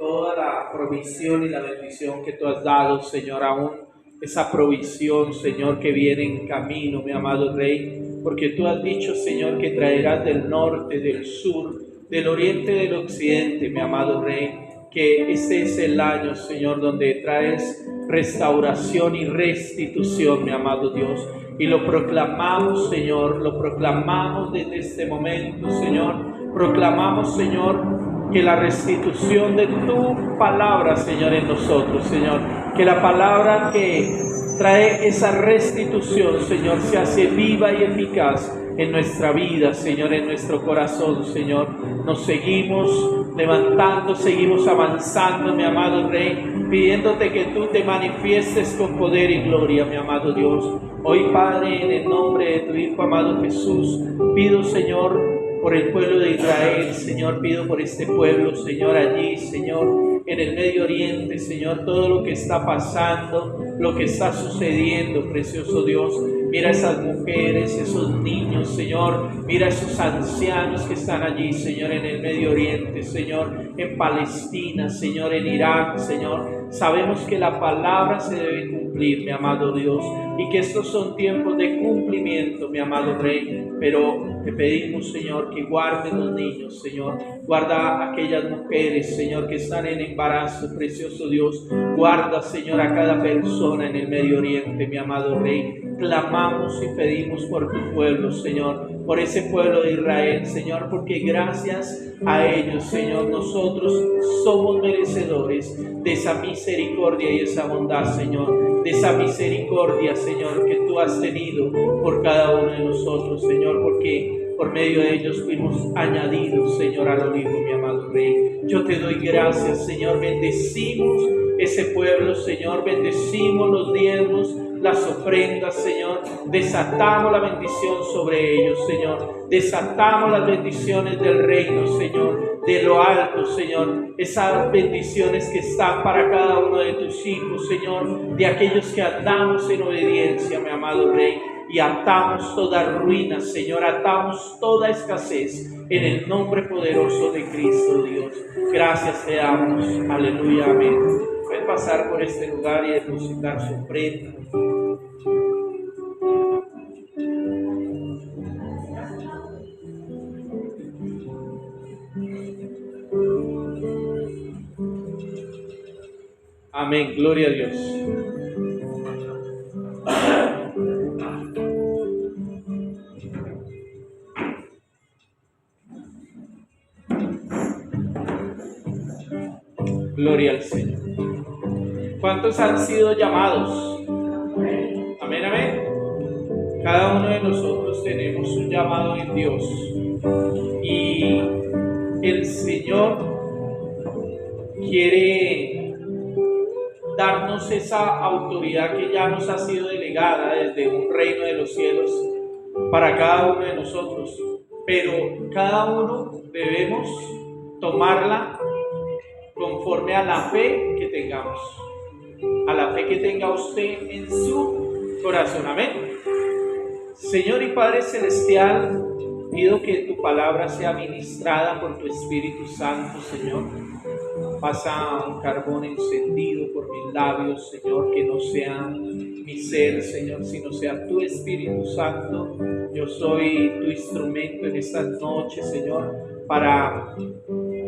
toda la provisión y la bendición que tú has dado, Señor, aún esa provisión, Señor, que viene en camino, mi amado Rey, porque tú has dicho, Señor, que traerás del norte, del sur, del oriente, del occidente, mi amado Rey, que este es el año, Señor, donde traes restauración y restitución, mi amado Dios, y lo proclamamos, Señor, lo proclamamos desde este momento, Señor, proclamamos, Señor, que la restitución de tu palabra, Señor, en nosotros, Señor, que la palabra que trae esa restitución, Señor, se hace viva y eficaz en nuestra vida, Señor, en nuestro corazón, Señor. Nos seguimos levantando, seguimos avanzando, mi amado Rey, pidiéndote que tú te manifiestes con poder y gloria, mi amado Dios. Hoy, Padre, en el nombre de tu Hijo amado Jesús, pido, Señor, por el pueblo de Israel, Señor, pido por este pueblo, Señor, allí, Señor, en el Medio Oriente, Señor, todo lo que está pasando, lo que está sucediendo, precioso Dios. Mira esas mujeres, esos niños, Señor, mira esos ancianos que están allí, Señor, en el Medio Oriente, Señor, en Palestina, Señor, en Irak, Señor. Sabemos que la palabra se debe cumplir, mi amado Dios, y que estos son tiempos de cumplimiento, mi amado Rey, pero te pedimos, Señor, que guarde los niños, Señor, guarda a aquellas mujeres, Señor, que están en embarazo, precioso Dios, guarda, Señor, a cada persona en el Medio Oriente, mi amado Rey. Clamamos y pedimos por tu pueblo, Señor, por ese pueblo de Israel, Señor, porque gracias a ellos, Señor, nosotros somos merecedores de esa misericordia y esa bondad, Señor, de esa misericordia, Señor, que tú has tenido por cada uno de nosotros, Señor, porque por medio de ellos fuimos añadidos, Señor, al olivo, mi amado Rey. Yo te doy gracias, Señor, bendecimos ese pueblo, Señor, bendecimos los diezmos, las ofrendas, Señor, desatamos la bendición sobre ellos, Señor, desatamos las bendiciones del reino, Señor, de lo alto, Señor, esas bendiciones que están para cada uno de tus hijos, Señor, de aquellos que andamos en obediencia, mi amado Rey, y atamos toda ruina, Señor, atamos toda escasez en el nombre poderoso de Cristo, Dios. Gracias te damos, aleluya, amén. Pueden pasar por este lugar y depositar su ofrenda. Amén, gloria a Dios. Gloria al Señor. ¿Cuántos han sido llamados? Amén, amén. Cada uno de nosotros tenemos un llamado en Dios. Y el Señor quiere darnos esa autoridad que ya nos ha sido delegada desde un reino de los cielos para cada uno de nosotros. Pero cada uno debemos tomarla conforme a la fe que tengamos, a la fe que tenga usted en su corazón. Amén. Señor y Padre Celestial, pido que tu palabra sea ministrada por tu Espíritu Santo, Señor. Pasa un carbón encendido por mis labios, Señor, que no sea mi ser, Señor, sino sea tu Espíritu Santo. Yo soy tu instrumento en estas noches, Señor, para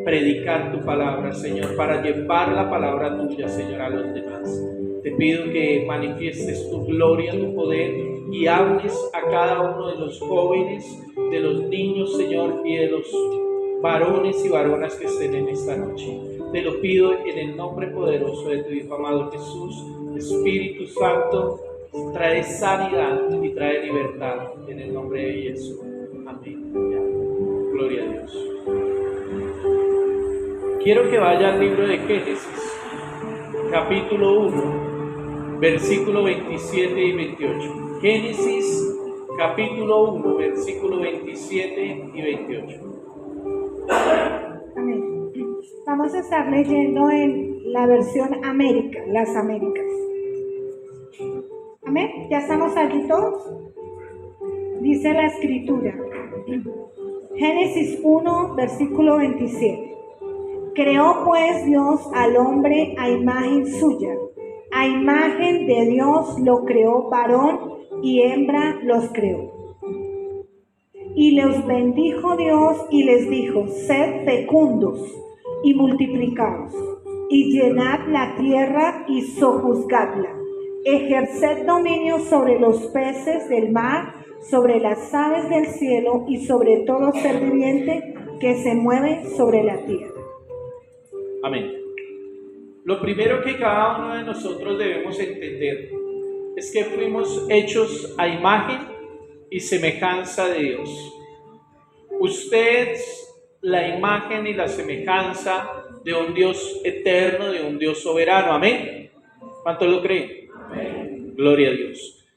predicar tu palabra, Señor, para llevar la palabra tuya, Señor, a los demás. Te pido que manifiestes tu gloria, tu poder y hables a cada uno de los jóvenes, de los niños, Señor, y de los varones y varonas que estén en esta noche. Te lo pido en el nombre poderoso de tu Hijo amado Jesús. Espíritu Santo, trae sanidad y trae libertad en el nombre de Jesús. Amén. Gloria a Dios. Quiero que vaya al libro de Génesis, capítulo 1, versículo 27 y 28. Génesis, capítulo 1, versículo 27 y 28. Amén. Vamos a estar leyendo en la versión América, las Américas. Amén. ¿Ya estamos allí todos? Dice la escritura. Génesis 1, versículo 27. Creó pues Dios al hombre a imagen suya. A imagen de Dios lo creó, varón y hembra los creó. Y los bendijo Dios y les dijo: sed fecundos y multiplicaos, y llenad la tierra y sojuzgadla. Ejerced dominio sobre los peces del mar, sobre las aves del cielo y sobre todo ser viviente que se mueve sobre la tierra. Amén. Lo primero que cada uno de nosotros debemos entender es que fuimos hechos a imagen y semejanza de Dios. Usted es la imagen y la semejanza de un Dios eterno, de un Dios soberano. Amén. ¿Cuánto lo creen? Amén. Gloria a Dios.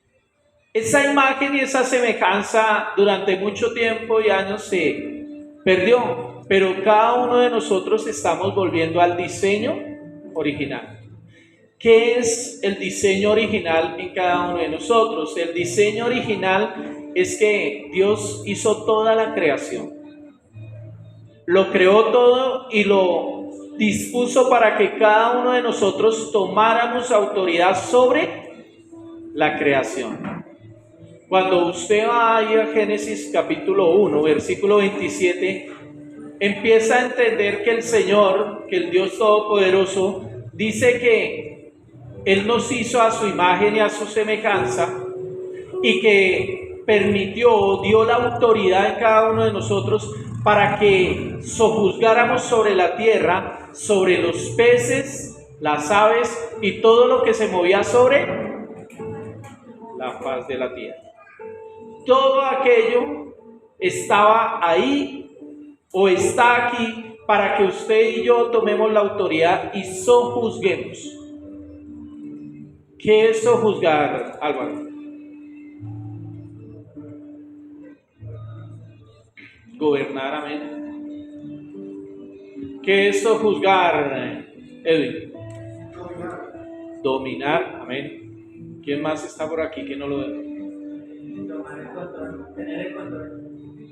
Esa imagen y esa semejanza durante mucho tiempo y años se perdió, pero cada uno de nosotros estamos volviendo al diseño original. ¿Qué es el diseño original en cada uno de nosotros? El diseño original es que Dios hizo toda la creación. Lo creó todo y lo dispuso para que cada uno de nosotros tomáramos autoridad sobre la creación. Cuando usted va ahí a Génesis capítulo 1, versículo 27, empieza a entender que el Señor, que el Dios Todopoderoso, dice que Él nos hizo a su imagen y a su semejanza y que permitió, dio la autoridad en cada uno de nosotros para que sojuzgáramos sobre la tierra, sobre los peces, las aves y todo lo que se movía sobre la faz de la tierra. Todo aquello estaba ahí o está aquí para que usted y yo tomemos la autoridad y sojuzguemos. ¿Qué es sojuzgar, Álvaro? Gobernar, amén. ¿Qué es sojuzgar, Edwin? Dominar, amén. ¿Quién más está por aquí que no lo ve?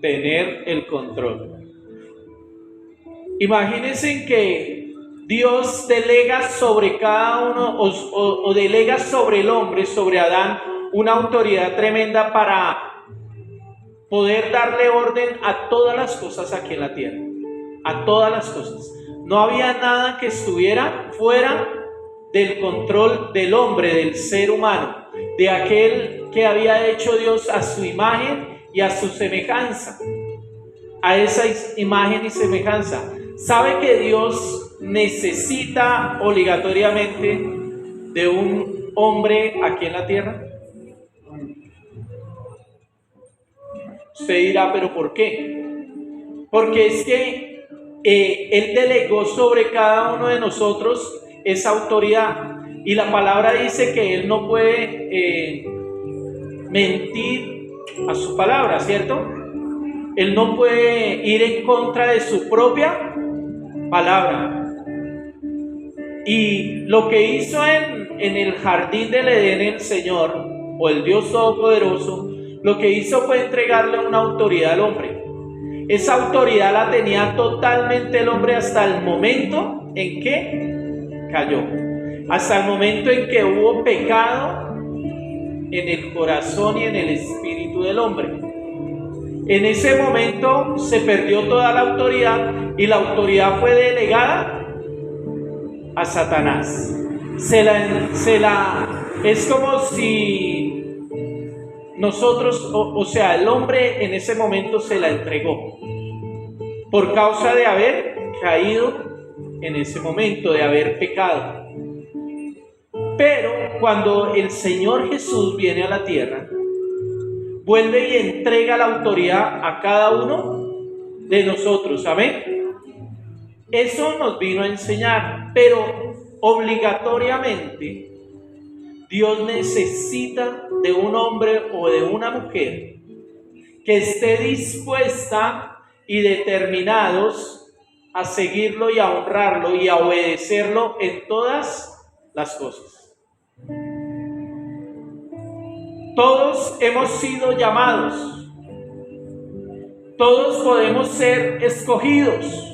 Tener el control. Imagínense que Dios delega sobre cada uno o delega sobre el hombre, sobre Adán, una autoridad tremenda para poder darle orden a todas las cosas aquí en la tierra, a todas las cosas. No había nada que estuviera fuera del control del hombre, del ser humano, de aquel que había hecho Dios a su imagen y a su semejanza, a esa imagen y semejanza. ¿Sabe que Dios necesita obligatoriamente de un hombre aquí en la tierra? Usted dirá, ¿pero por qué? Porque es que Él delegó sobre cada uno de nosotros esa autoridad. Y la palabra dice que Él no puede mentir a su palabra, ¿cierto? Él no puede ir en contra de su propia palabra. Y lo que hizo en el jardín del Edén el Señor, o el Dios Todopoderoso, lo que hizo fue entregarle una autoridad al hombre. Esa autoridad la tenía totalmente el hombre hasta el momento en que cayó, hasta el momento en que hubo pecado en el corazón y en el espíritu del hombre. En ese momento se perdió toda la autoridad y la autoridad fue delegada a Satanás. Es como si nosotros, o sea, el hombre en ese momento se la entregó por causa de haber caído en ese momento, de haber pecado. Pero cuando el Señor Jesús viene a la tierra, vuelve y entrega la autoridad a cada uno de nosotros, ¿amén? Eso nos vino a enseñar, pero obligatoriamente Dios necesita de un hombre o de una mujer que esté dispuesta y determinados a seguirlo y a honrarlo y a obedecerlo en todas las cosas. Todos hemos sido llamados, todos podemos ser escogidos.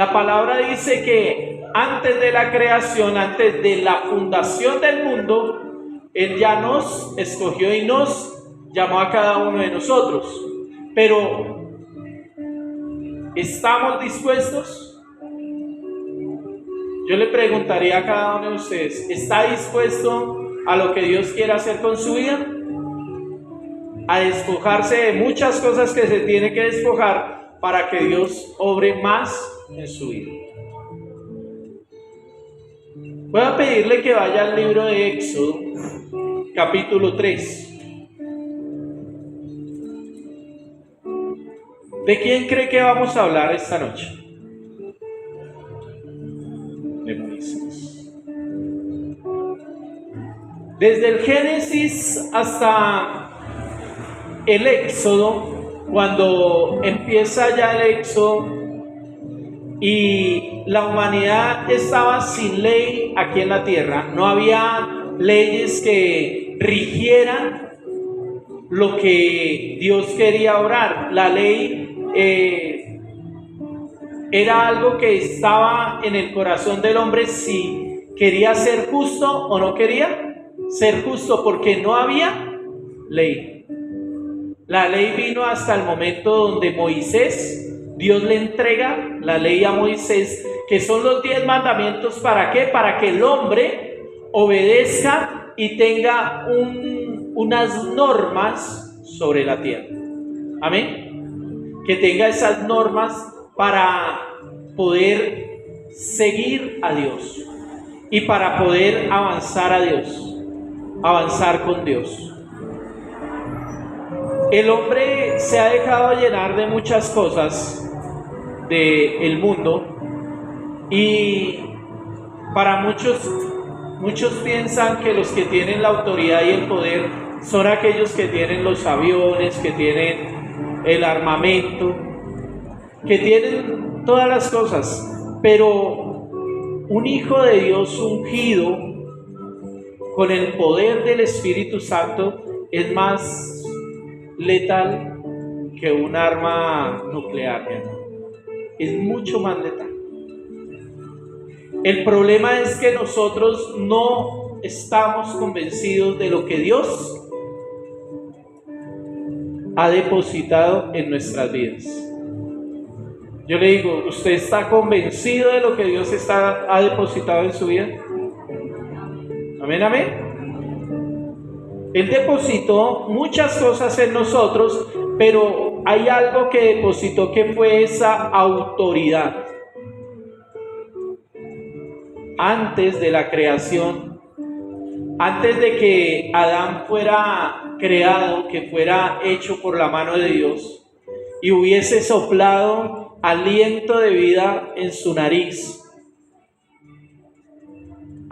La palabra dice que antes de la creación, antes de la fundación del mundo, Él ya nos escogió y nos llamó a cada uno de nosotros. Pero, ¿estamos dispuestos? Yo le preguntaría a cada uno de ustedes, ¿está dispuesto a lo que Dios quiere hacer con su vida? A despojarse de muchas cosas que se tiene que despojar para que Dios obre más en su vida. Voy a pedirle que vaya al libro de Éxodo, capítulo 3. ¿De quién cree que vamos a hablar esta noche? De Moisés. Desde el Génesis hasta el Éxodo, cuando empieza ya el Éxodo y la humanidad estaba sin ley aquí en la tierra, no había leyes que rigieran lo que Dios quería obrar. La ley era algo que estaba en el corazón del hombre si quería ser justo o no quería ser justo, porque no había ley. La ley vino hasta el momento donde Moisés, Dios le entrega la ley a Moisés, que son los 10 mandamientos. ¿Para qué? Para que el hombre obedezca y tenga unas normas sobre la tierra. Amén. Que tenga esas normas para poder seguir a Dios y para poder avanzar a Dios, avanzar con Dios. El hombre se ha dejado llenar de muchas cosas del mundo y para muchos piensan que los que tienen la autoridad y el poder son aquellos que tienen los aviones, que tienen el armamento, que tienen todas las cosas, pero un hijo de Dios ungido con el poder del Espíritu Santo es más letal que un arma nuclear, es mucho más letal. El problema es que nosotros no estamos convencidos de lo que Dios ha depositado en nuestras vidas. Yo le digo, ¿usted está convencido de lo que Dios ha depositado en su vida? Amén, amén. Él depositó muchas cosas en nosotros, pero hay algo que depositó, que fue esa autoridad. Antes de la creación, antes de que Adán fuera creado, que fuera hecho por la mano de Dios y hubiese soplado aliento de vida en su nariz,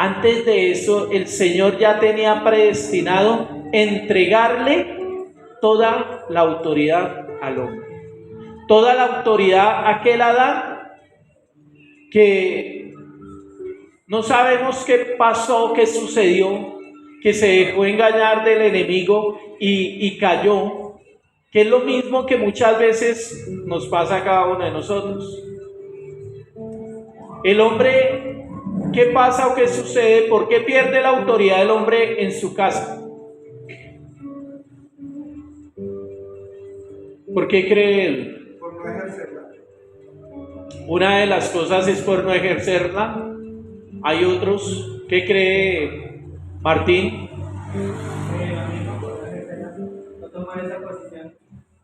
antes de eso el Señor ya tenía predestinado entregarle toda la autoridad al hombre, toda la autoridad a aquel Adán que no sabemos qué pasó, qué sucedió, que se dejó engañar del enemigo y cayó, que es lo mismo que muchas veces nos pasa a cada uno de nosotros. El hombre, ¿qué pasa o qué sucede? ¿Por qué pierde la autoridad del hombre en su casa? ¿Por qué cree él? Por no ejercerla. Una de las cosas es por no ejercerla. Hay otros. ¿Qué cree Martín? No tomar esa posición.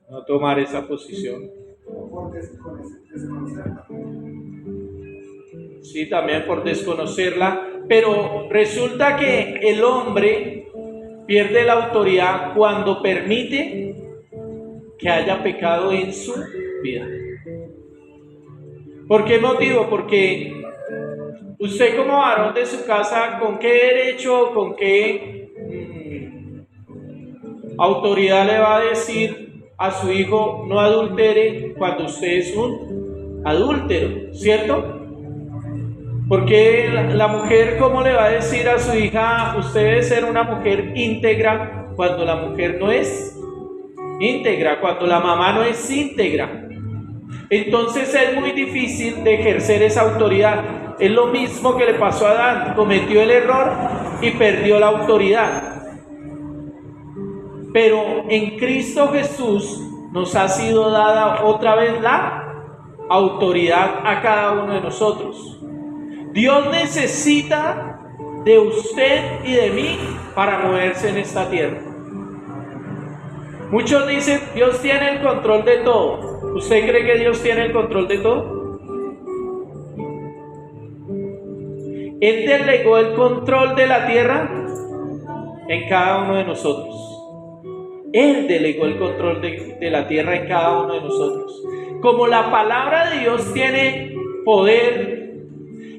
No tomar esa posición. Por desconocerla. Sí, también por desconocerla. Pero resulta que el hombre pierde la autoridad cuando permite que haya pecado en su vida. ¿Por qué motivo? Porque usted como varón de su casa, ¿con qué derecho, con qué autoridad le va a decir a su hijo no adultere cuando usted es un adúltero? ¿Cierto? Porque la mujer, ¿cómo le va a decir a su hija usted debe ser una mujer íntegra cuando la mujer no es íntegra, cuando la mamá no es íntegra? Entonces es muy difícil de ejercer esa autoridad. Es lo mismo que le pasó a Adán. Cometió el error y perdió la autoridad. Pero en Cristo Jesús nos ha sido dada otra vez la autoridad a cada uno de nosotros. Dios necesita de usted y de mí para moverse en esta tierra. Muchos dicen, Dios tiene el control de todo. ¿Usted cree que Dios tiene el control de todo? Él delegó el control de la tierra en cada uno de nosotros. Él delegó el control de la tierra en cada uno de nosotros. Como la palabra de Dios tiene poder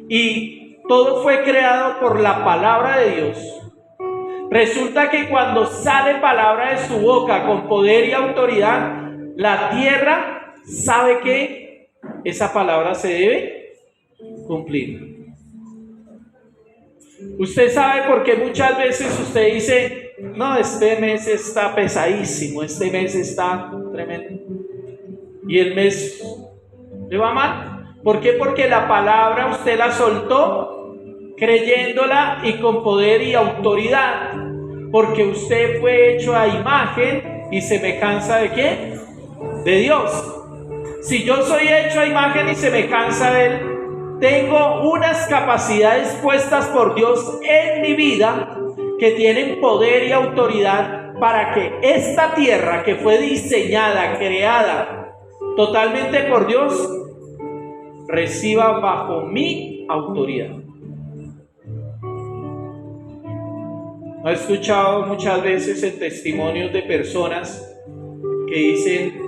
y todo fue creado por la palabra de Dios, resulta que cuando sale palabra de su boca con poder y autoridad, la tierra sabe que esa palabra se debe cumplir. Usted sabe por qué muchas veces usted dice, no, este mes está pesadísimo, este mes está tremendo, y el mes le va mal. ¿Por qué? Porque la palabra usted la soltó creyéndola y con poder y autoridad, porque usted fue hecho a imagen y semejanza ¿de quién? De Dios. Si yo soy hecho a imagen y semejanza de Él, tengo unas capacidades puestas por Dios en mi vida que tienen poder y autoridad para que esta tierra que fue diseñada, creada totalmente por Dios, reciba bajo mi autoridad. ¿No he escuchado muchas veces en testimonios de personas que dicen,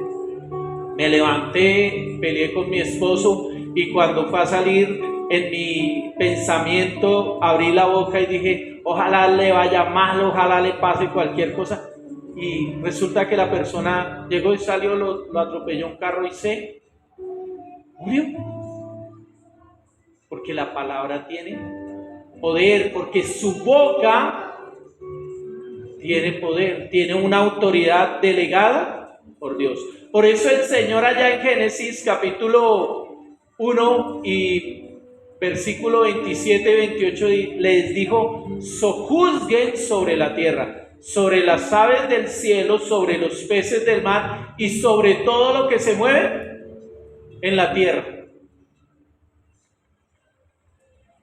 me levanté, peleé con mi esposo y cuando fue a salir en mi pensamiento abrí la boca y dije, ojalá le vaya mal, ojalá le pase cualquier cosa, y resulta que la persona llegó y salió, lo atropelló un carro y se murió? Porque la palabra tiene poder, porque su boca tiene poder, tiene una autoridad delegada por Dios. Por eso el Señor allá en Génesis capítulo 1 y versículo 27 y 28 les dijo, sojuzguen sobre la tierra, sobre las aves del cielo, sobre los peces del mar y sobre todo lo que se mueve en la tierra.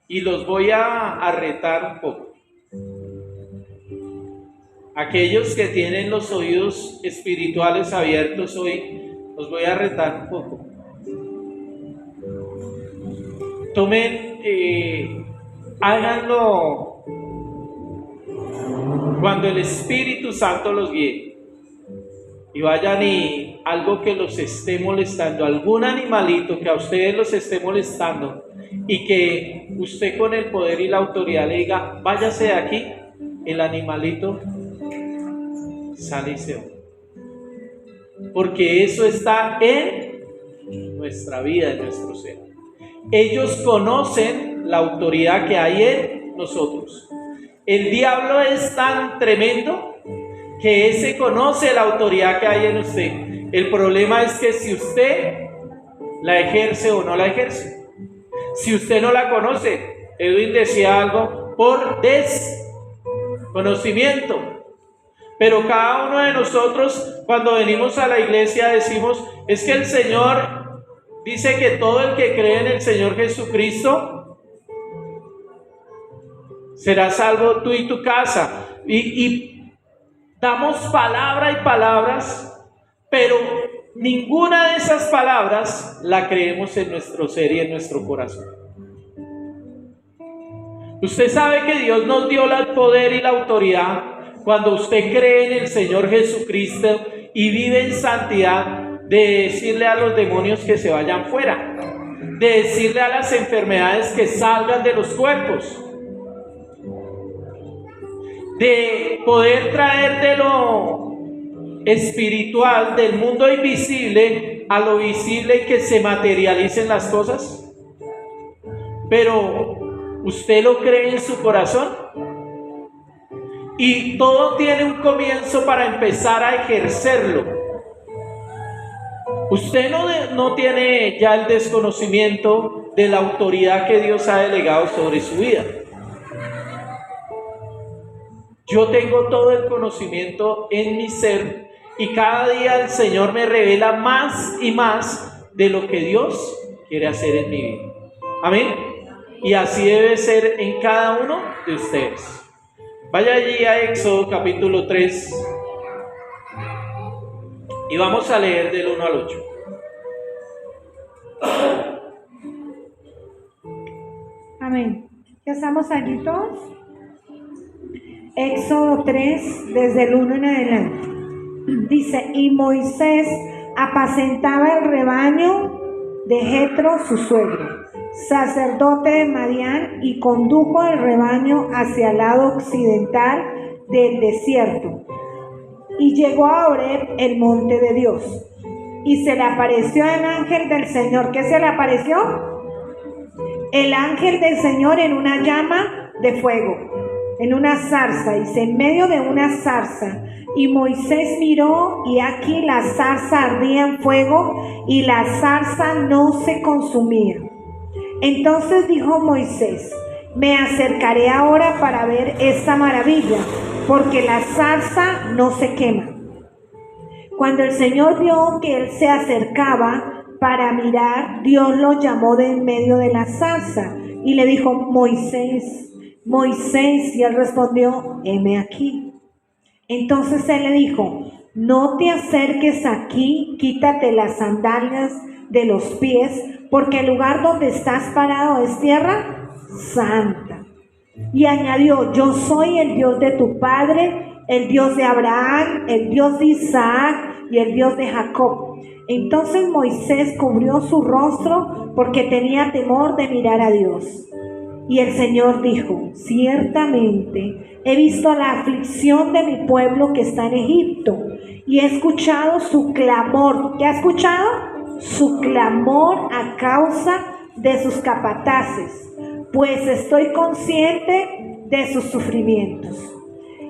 Y los voy a retar un poco. Aquellos que tienen los oídos espirituales abiertos hoy, los voy a retar un poco. Tomen, háganlo cuando el Espíritu Santo los guíe. Y vayan y algo que los esté molestando, algún animalito que a ustedes los esté molestando y que usted con el poder y la autoridad le diga, váyase de aquí, el animalito sale y se va. Porque eso está en nuestra vida, en nuestro ser. Ellos conocen la autoridad que hay en nosotros. El diablo es tan tremendo que ese conoce la autoridad que hay en usted. El problema es que si usted la ejerce o no la ejerce. Si usted no la conoce, Edwin decía algo, por desconocimiento. Pero cada uno de nosotros, cuando venimos a la iglesia, decimos, es que el Señor dice que todo el que cree en el Señor Jesucristo será salvo, tú y tu casa. Y damos palabra y palabras, pero ninguna de esas palabras la creemos en nuestro ser y en nuestro corazón. Usted sabe que Dios nos dio el poder y la autoridad cuando usted cree en el Señor Jesucristo y vive en santidad, de decirle a los demonios que se vayan fuera, de decirle a las enfermedades que salgan de los cuerpos, de poder traer de lo espiritual, del mundo invisible a lo visible y que se materialicen las cosas. Pero ¿usted lo cree en su corazón? Y todo tiene un comienzo para empezar a ejercerlo. Usted no tiene ya el desconocimiento de la autoridad que Dios ha delegado sobre su vida. Yo tengo todo el conocimiento en mi ser y cada día el Señor me revela más y más de lo que Dios quiere hacer en mi vida. Amén. Y así debe ser en cada uno de ustedes. Vaya allí a Éxodo capítulo 3 y vamos a leer del 1 al 8. Amén. ¿Ya estamos allí todos? Éxodo 3, desde el 1 en adelante. Dice, y Moisés apacentaba el rebaño de Jetro, su suegro, sacerdote de Madián, y condujo el rebaño hacia el lado occidental del desierto. Y llegó a Horeb, el monte de Dios. Y se le apareció el ángel del Señor. ¿Qué se le apareció? El ángel del Señor en una llama de fuego, en una zarza, dice, en medio de una zarza. Y Moisés miró, y aquí la zarza ardía en fuego, y la zarza no se consumía. Entonces dijo Moisés, me acercaré ahora para ver esta maravilla, porque la zarza no se quema. Cuando el Señor vio que él se acercaba para mirar, Dios lo llamó de en medio de la zarza y le dijo, Moisés, Moisés, y él respondió, heme aquí. Entonces él le dijo, no te acerques aquí, quítate las sandalias de los pies, porque el lugar donde estás parado es tierra santa. Y añadió, yo soy el Dios de tu padre, el Dios de Abraham, el Dios de Isaac y el Dios de Jacob. Entonces Moisés cubrió su rostro porque tenía temor de mirar a Dios. Y el Señor dijo, ciertamente he visto la aflicción de mi pueblo que está en Egipto y he escuchado su clamor. ¿Qué ha escuchado? Su clamor a causa de sus capataces, pues estoy consciente de sus sufrimientos.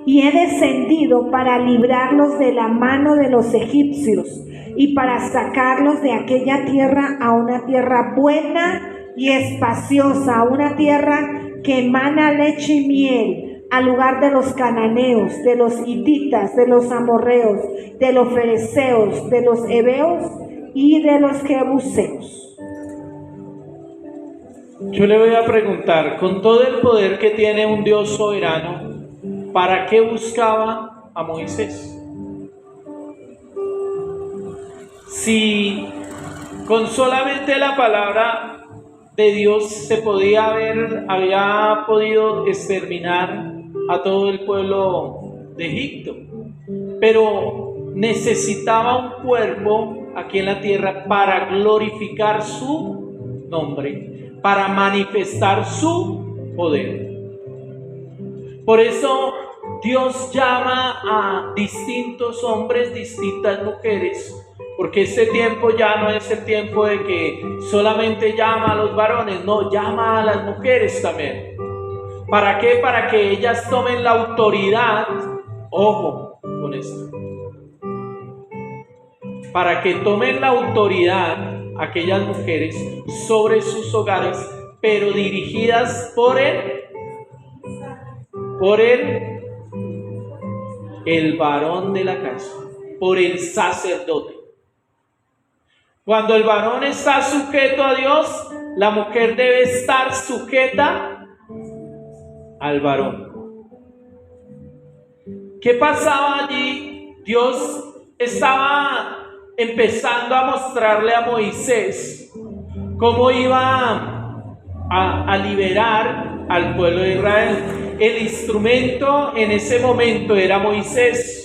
Y he descendido para librarlos de la mano de los egipcios y para sacarlos de aquella tierra a una tierra buena y espaciosa, a una tierra que emana leche y miel, al lugar de los cananeos, de los hititas, de los amorreos, de los fereceos, de los heveos y de los jebuseos. Yo le voy a preguntar, con todo el poder que tiene un Dios soberano, ¿para qué buscaba a Moisés? Si con solamente la palabra de Dios se había podido exterminar a todo el pueblo de Egipto, pero necesitaba un cuerpo aquí en la tierra para glorificar su nombre, para manifestar su poder. Por eso Dios llama a distintos hombres, distintas mujeres, porque este tiempo ya no es el tiempo de que solamente llama a los varones, no, llama a las mujeres también. ¿Para qué? Para que ellas tomen la autoridad, ojo con esto, para que tomen la autoridad aquellas mujeres sobre sus hogares, pero dirigidas por el varón de la casa, por el sacerdote. Cuando el varón está sujeto a Dios, la mujer debe estar sujeta al varón. ¿Qué pasaba allí? Dios estaba empezando a mostrarle a Moisés cómo iba a liberar al pueblo de Israel. El instrumento en ese momento era Moisés.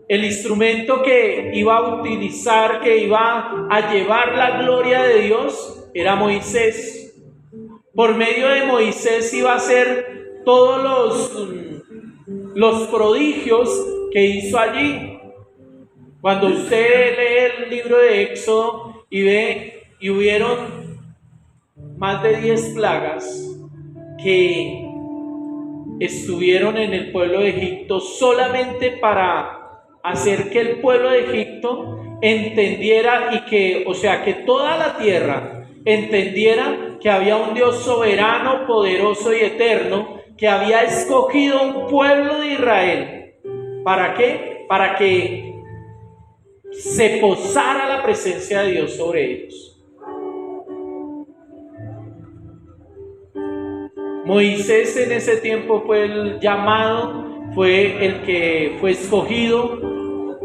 El instrumento que iba a utilizar, que iba a llevar la gloria de Dios, era Moisés. Por medio de Moisés iba a hacer todos los prodigios que hizo allí. Cuando usted lee el libro de Éxodo y ve, y hubieron más de 10 plagas que estuvieron en el pueblo de Egipto solamente para hacer que el pueblo de Egipto entendiera que toda la tierra entendiera que había un Dios soberano, poderoso y eterno que había escogido un pueblo de Israel. ¿Para qué? Para que se posara la presencia de Dios sobre ellos. Moisés en ese tiempo fue el llamado, fue el que fue escogido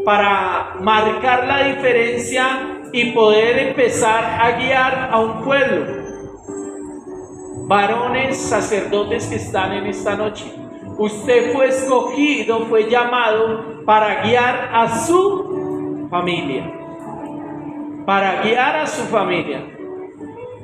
para marcar la diferencia y poder empezar a guiar a un pueblo. Varones, sacerdotes que están en esta noche, usted fue escogido, fue llamado para guiar a su familia. Para guiar a su familia.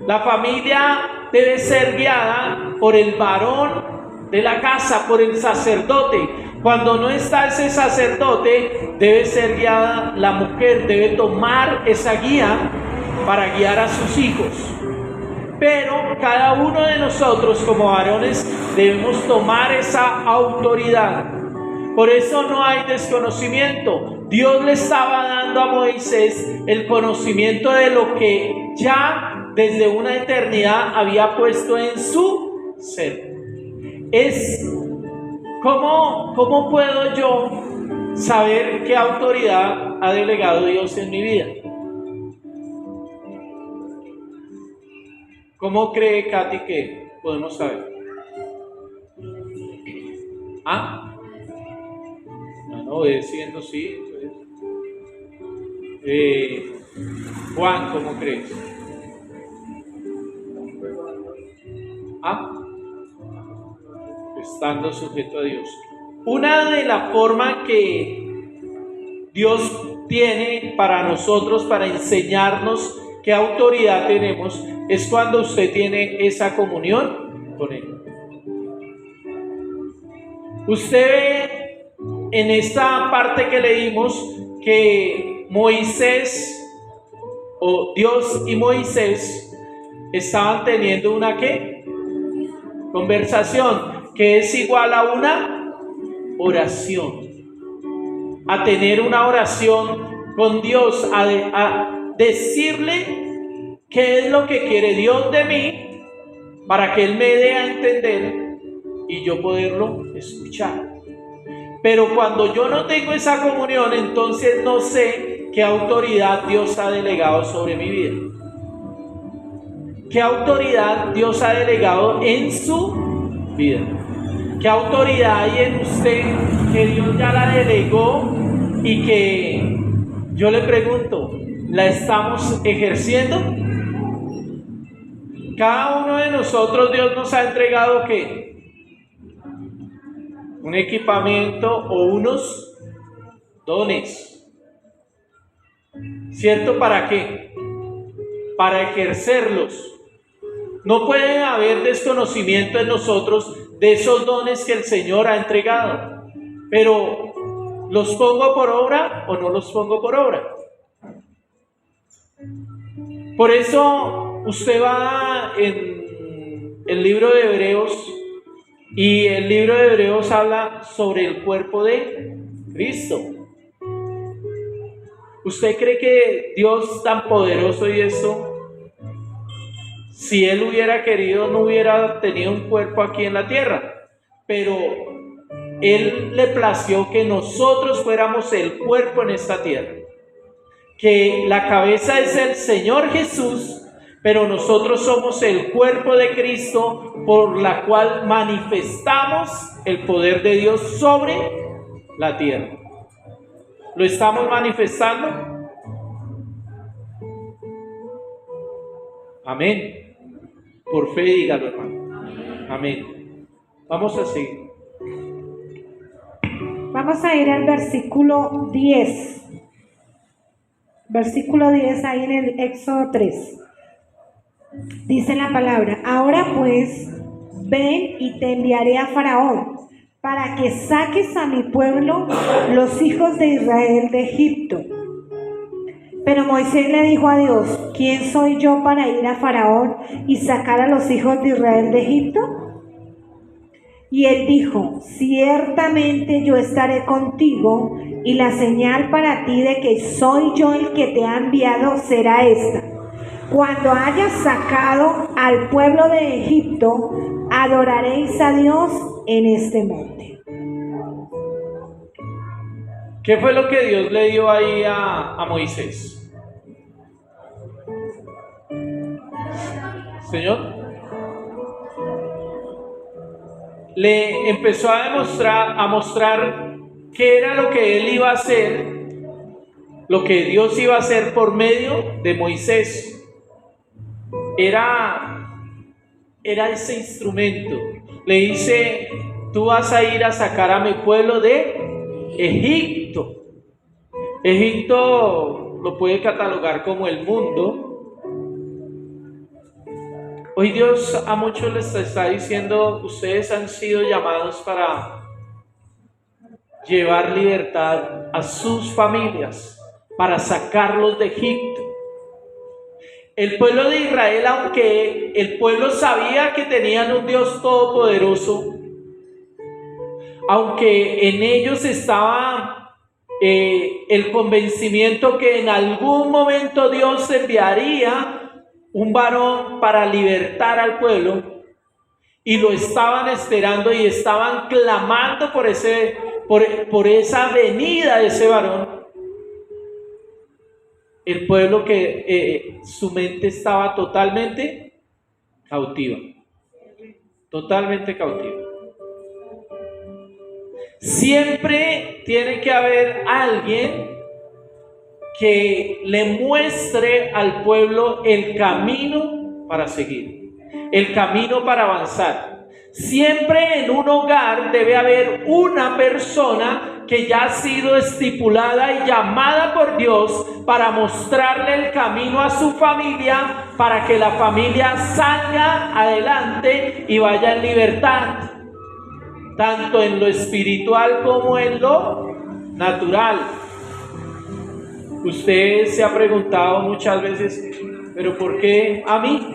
La familia debe ser guiada por el varón de la casa, por el sacerdote. Cuando no está ese sacerdote, debe ser guiada la mujer, debe tomar esa guía para guiar a sus hijos. Pero cada uno de nosotros como varones debemos tomar esa autoridad. Por eso no hay desconocimiento. Dios le estaba dando a Moisés el conocimiento de lo que ya desde una eternidad había puesto en su ser. ¿Cómo puedo yo saber qué autoridad ha delegado Dios en mi vida? ¿Cómo cree Katy que podemos saber? No, obedeciendo, sí. Juan, ¿cómo crees? Estando sujeto a Dios. Una de las formas que Dios tiene para nosotros, para enseñarnos qué autoridad tenemos, es cuando usted tiene esa comunión con Él. Usted ve en esta parte que leímos que Moisés, o Dios y Moisés, estaban teniendo una ¿qué? Conversación, que es igual a una oración. A tener una oración con Dios, a decirle qué es lo que quiere Dios de mí, para que Él me dé a entender y yo poderlo escuchar. Pero cuando yo no tengo esa comunión, entonces no sé qué autoridad Dios ha delegado sobre mi vida. ¿Qué autoridad Dios ha delegado en su vida? ¿Qué autoridad hay en usted que Dios ya la delegó y que yo le pregunto, ¿la estamos ejerciendo? Cada uno de nosotros Dios nos ha entregado ¿qué? Un equipamiento o unos dones. ¿Cierto? ¿Para qué? Para ejercerlos. No puede haber desconocimiento en nosotros de esos dones que el Señor ha entregado. Pero, ¿los pongo por obra o no los pongo por obra? Por eso usted va en el libro de Hebreos, y el libro de Hebreos habla sobre el cuerpo de Cristo. ¿Usted cree que Dios tan poderoso y eso, si Él hubiera querido, no hubiera tenido un cuerpo aquí en la tierra? Pero Él le plació que nosotros fuéramos el cuerpo en esta tierra. Que la cabeza es el Señor Jesús, pero nosotros somos el cuerpo de Cristo, por la cual manifestamos el poder de Dios sobre la tierra. ¿Lo estamos manifestando? Amén. Por fe dígalo, hermano. Amén. Vamos a seguir. Vamos a ir al versículo 10. Versículo 10 ahí en el Éxodo 3. Dice la palabra: ahora pues, ven y te enviaré a Faraón, para que saques a mi pueblo, los hijos de Israel, de Egipto. Pero Moisés le dijo a Dios: ¿quién soy yo para ir a Faraón y sacar a los hijos de Israel de Egipto? Y él dijo: ciertamente yo estaré contigo, y la señal para ti de que soy yo el que te ha enviado será esta: cuando hayas sacado al pueblo de Egipto, adoraréis a Dios en este monte. ¿Qué fue lo que Dios le dio ahí a Moisés? Señor, le empezó a mostrar qué era lo que él iba a hacer, lo que Dios iba a hacer por medio de Moisés. Era ese instrumento. Le dice: tú vas a ir a sacar a mi pueblo de Egipto. Egipto lo puede catalogar como el mundo. Hoy Dios a muchos les está diciendo: ustedes han sido llamados para llevar libertad a sus familias, para sacarlos de Egipto. El pueblo de Israel, aunque el pueblo sabía que tenían un Dios todopoderoso, aunque en ellos estaba el convencimiento que en algún momento Dios enviaría un varón para libertar al pueblo, y lo estaban esperando y estaban clamando por esa venida de ese varón, el pueblo que su mente estaba totalmente cautiva. Totalmente cautiva. Siempre tiene que haber alguien que le muestre al pueblo el camino para seguir, el camino para avanzar. Siempre en un hogar debe haber una persona que ya ha sido estipulada y llamada por Dios para mostrarle el camino a su familia, para que la familia salga adelante y vaya en libertad, tanto en lo espiritual como en lo natural. Usted se ha preguntado muchas veces: ¿pero por qué a mí?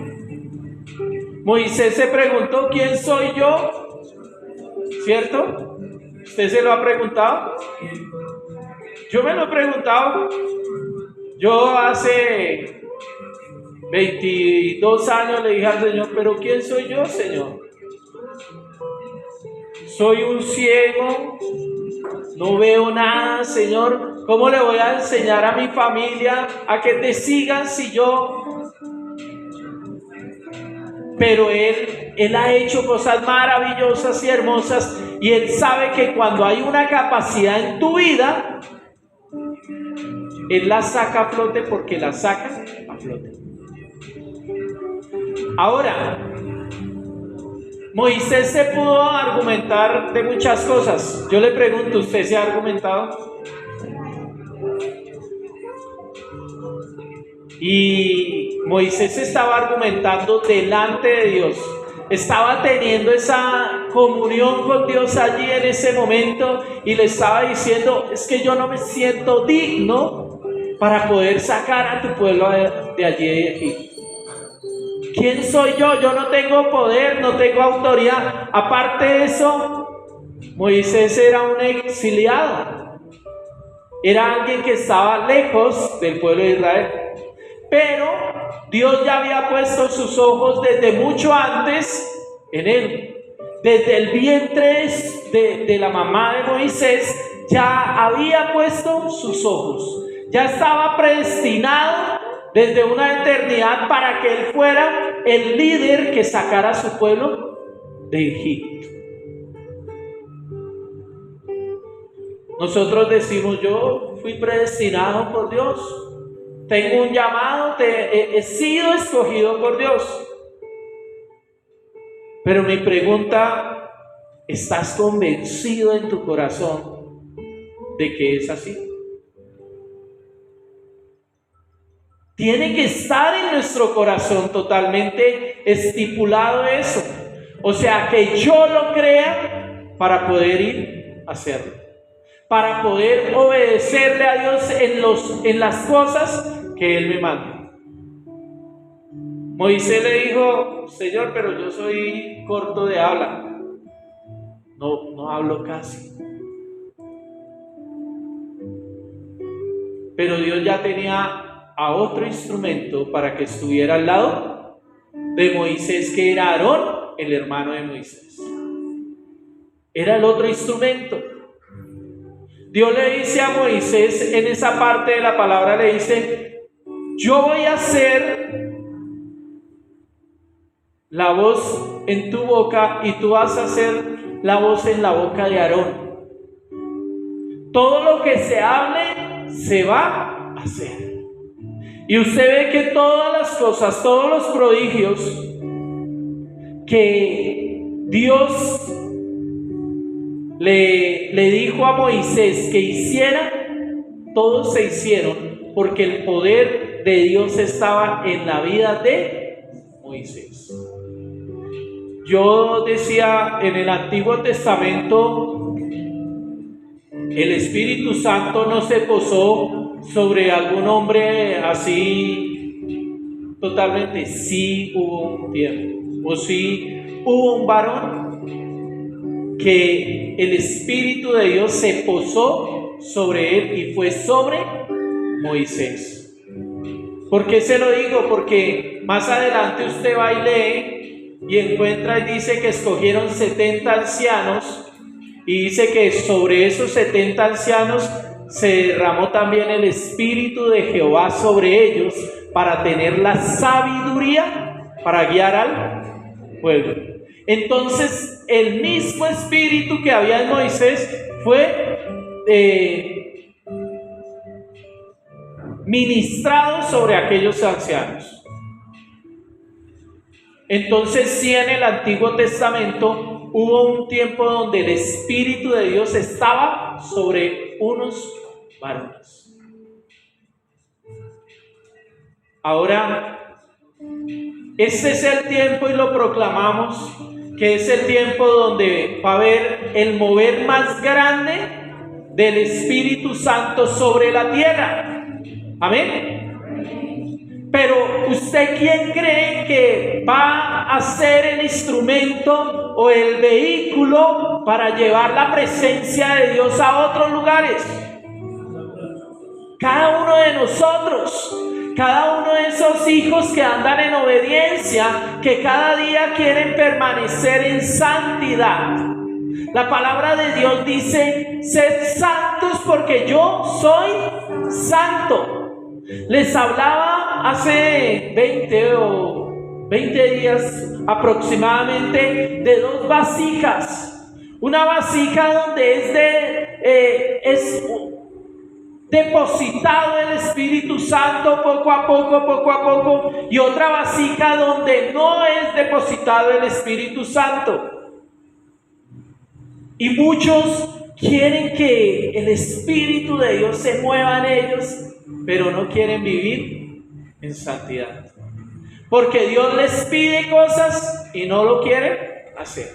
Moisés se preguntó: ¿quién soy yo? ¿Cierto? ¿Usted se lo ha preguntado? Yo me lo he preguntado. Yo hace 22 años le dije al Señor: ¿pero quién soy yo, Señor? Soy un ciego, no veo nada, Señor. ¿Cómo le voy a enseñar a mi familia a que te sigan si yo? Pero Él ha hecho cosas maravillosas y hermosas, y Él sabe que cuando hay una capacidad en tu vida, Él la saca a flote, porque la saca a flote. Ahora, Moisés se pudo argumentar de muchas cosas. Yo le pregunto: ¿usted se ha argumentado? Y Moisés estaba argumentando delante de Dios. Estaba teniendo esa comunión con Dios allí en ese momento, y le estaba diciendo: es que yo no me siento digno para poder sacar a tu pueblo de allí de Egipto. ¿Quién soy yo? Yo no tengo poder, no tengo autoridad. Aparte de eso, Moisés era un exiliado. Era alguien que estaba lejos del pueblo de Israel. Pero Dios ya había puesto sus ojos desde mucho antes en él. Desde el vientre de la mamá de Moisés ya había puesto sus ojos. Ya estaba predestinado desde una eternidad para que él fuera el líder que sacara a su pueblo de Egipto. Nosotros decimos: yo fui predestinado por Dios. Tengo un llamado, he sido escogido por Dios. Pero mi pregunta: ¿estás convencido en tu corazón de que es así? Tiene que estar en nuestro corazón totalmente estipulado eso. O sea, que yo lo crea para poder ir a hacerlo, para poder obedecerle a Dios en las cosas que Él me manda. Moisés le dijo: Señor, pero yo soy corto de habla. no hablo casi. Pero Dios ya tenía a otro instrumento para que estuviera al lado de Moisés, que era Aarón, el hermano de Moisés. Era el otro instrumento. Dios le dice a Moisés, en esa parte de la palabra le dice: yo voy a hacer la voz en tu boca y tú vas a hacer la voz en la boca de Aarón. Todo lo que se hable se va a hacer. Y usted ve que todas las cosas, todos los prodigios que Dios le dijo a Moisés que hiciera, todos se hicieron porque el poder de Dios estaba en la vida de Moisés. Yo decía, en el Antiguo Testamento el Espíritu Santo no se posó sobre algún hombre así totalmente. Sí hubo un tiempo, o sí hubo un varón que el Espíritu de Dios se posó sobre él y fue sobre Moisés. ¿Por qué se lo digo? Porque más adelante usted va y lee y encuentra y dice que escogieron 70 ancianos, y dice que sobre esos 70 ancianos se derramó también el Espíritu de Jehová sobre ellos para tener la sabiduría para guiar al pueblo. Entonces el mismo Espíritu que había en Moisés fue ministrado sobre aquellos ancianos. Entonces sí, en el Antiguo Testamento hubo un tiempo donde el Espíritu de Dios estaba sobre unos varones. Ahora, este es el tiempo, y lo proclamamos, que es el tiempo donde va a haber el mover más grande del Espíritu Santo sobre la tierra. Amén. Pero ¿usted quién cree que va a ser el instrumento o el vehículo para llevar la presencia de Dios a otros lugares? Cada uno de nosotros, cada uno de esos hijos que andan en obediencia, que cada día quieren permanecer en santidad. La palabra de Dios dice: sed santos porque yo soy santo. Les hablaba hace 20 días aproximadamente de dos vasijas. Una vasija donde es depositado el Espíritu Santo poco a poco, y otra vasija donde no es depositado el Espíritu Santo. Y muchos quieren que el Espíritu de Dios se mueva en ellos, pero no quieren vivir en santidad, porque Dios les pide cosas y no lo quieren hacer.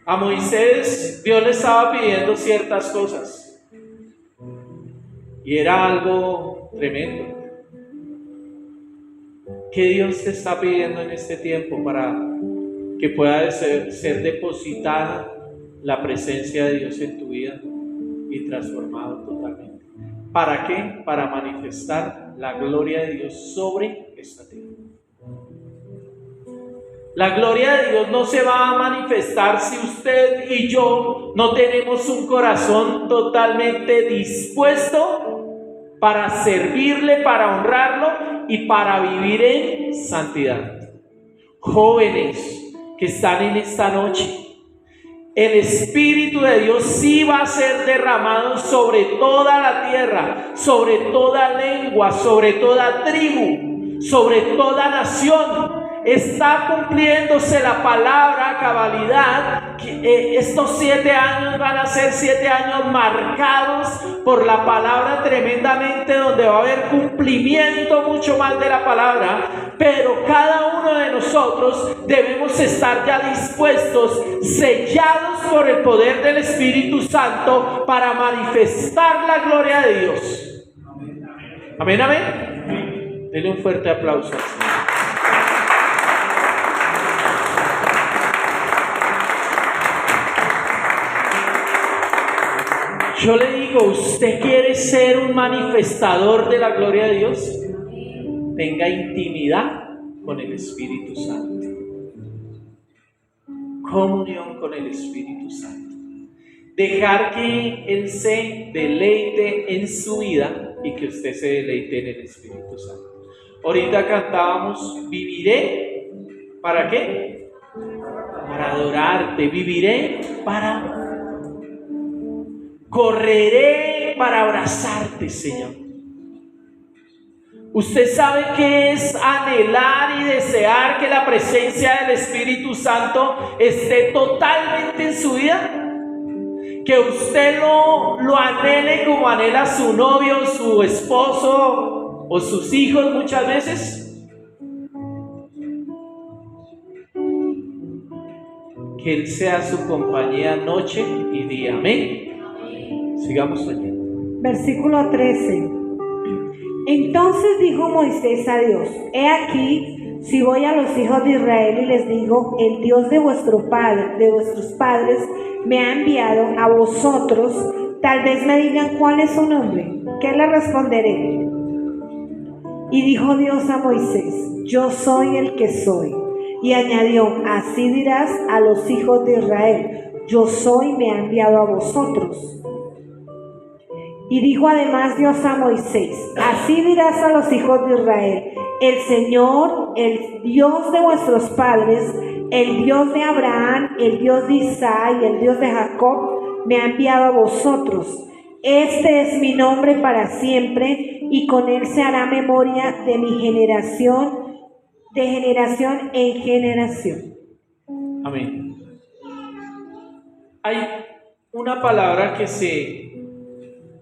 A Moisés Dios le estaba pidiendo ciertas cosas y era algo tremendo. ¿Qué Dios te está pidiendo en este tiempo para que pueda ser depositada la presencia de Dios en tu vida y transformado totalmente? ¿Para qué? Para manifestar la gloria de Dios sobre esta tierra. La gloria de Dios no se va a manifestar si usted y yo no tenemos un corazón totalmente dispuesto para servirle, para honrarlo y para vivir en santidad. Jóvenes que están en esta noche, el Espíritu de Dios sí va a ser derramado sobre toda la tierra, sobre toda lengua, sobre toda tribu, sobre toda nación. Está cumpliéndose la palabra a cabalidad. Estos 7 años van a ser 7 años marcados por la palabra tremendamente, donde va a haber cumplimiento mucho más de la palabra. Pero cada uno de nosotros debemos estar ya dispuestos, sellados por el poder del Espíritu Santo, para manifestar la gloria de Dios. Amén, amén. Denle un fuerte aplauso al Señor. Yo le digo, ¿usted quiere ser un manifestador de la gloria de Dios? Tenga intimidad con el Espíritu Santo. Comunión con el Espíritu Santo. Dejar que Él se deleite en su vida y que usted se deleite en el Espíritu Santo. Ahorita cantábamos, viviré, ¿para qué? Para adorarte. Viviré para... Correré para abrazarte, Señor. ¿Usted sabe qué es anhelar y desear que la presencia del Espíritu Santo esté totalmente en su vida? Que usted lo anhele como anhela su novio, su esposo o sus hijos muchas veces. Que Él sea su compañía noche y día. Amén. Sigamos leyendo. Versículo 13. Entonces dijo Moisés a Dios: He aquí, si voy a los hijos de Israel y les digo, el Dios de vuestros padres me ha enviado a vosotros, tal vez me digan cuál es su nombre. ¿Qué le responderé? Y dijo Dios a Moisés: Yo soy el que soy. Y añadió: Así dirás a los hijos de Israel: Yo soy, me ha enviado a vosotros. Y dijo además Dios a Moisés: Así dirás a los hijos de Israel: El Señor, el Dios de vuestros padres, el Dios de Abraham, el Dios de Isaac y el Dios de Jacob, me ha enviado a vosotros. Este es mi nombre para siempre, y con él se hará memoria de mi generación, de generación en generación. Amén. Hay una palabra que se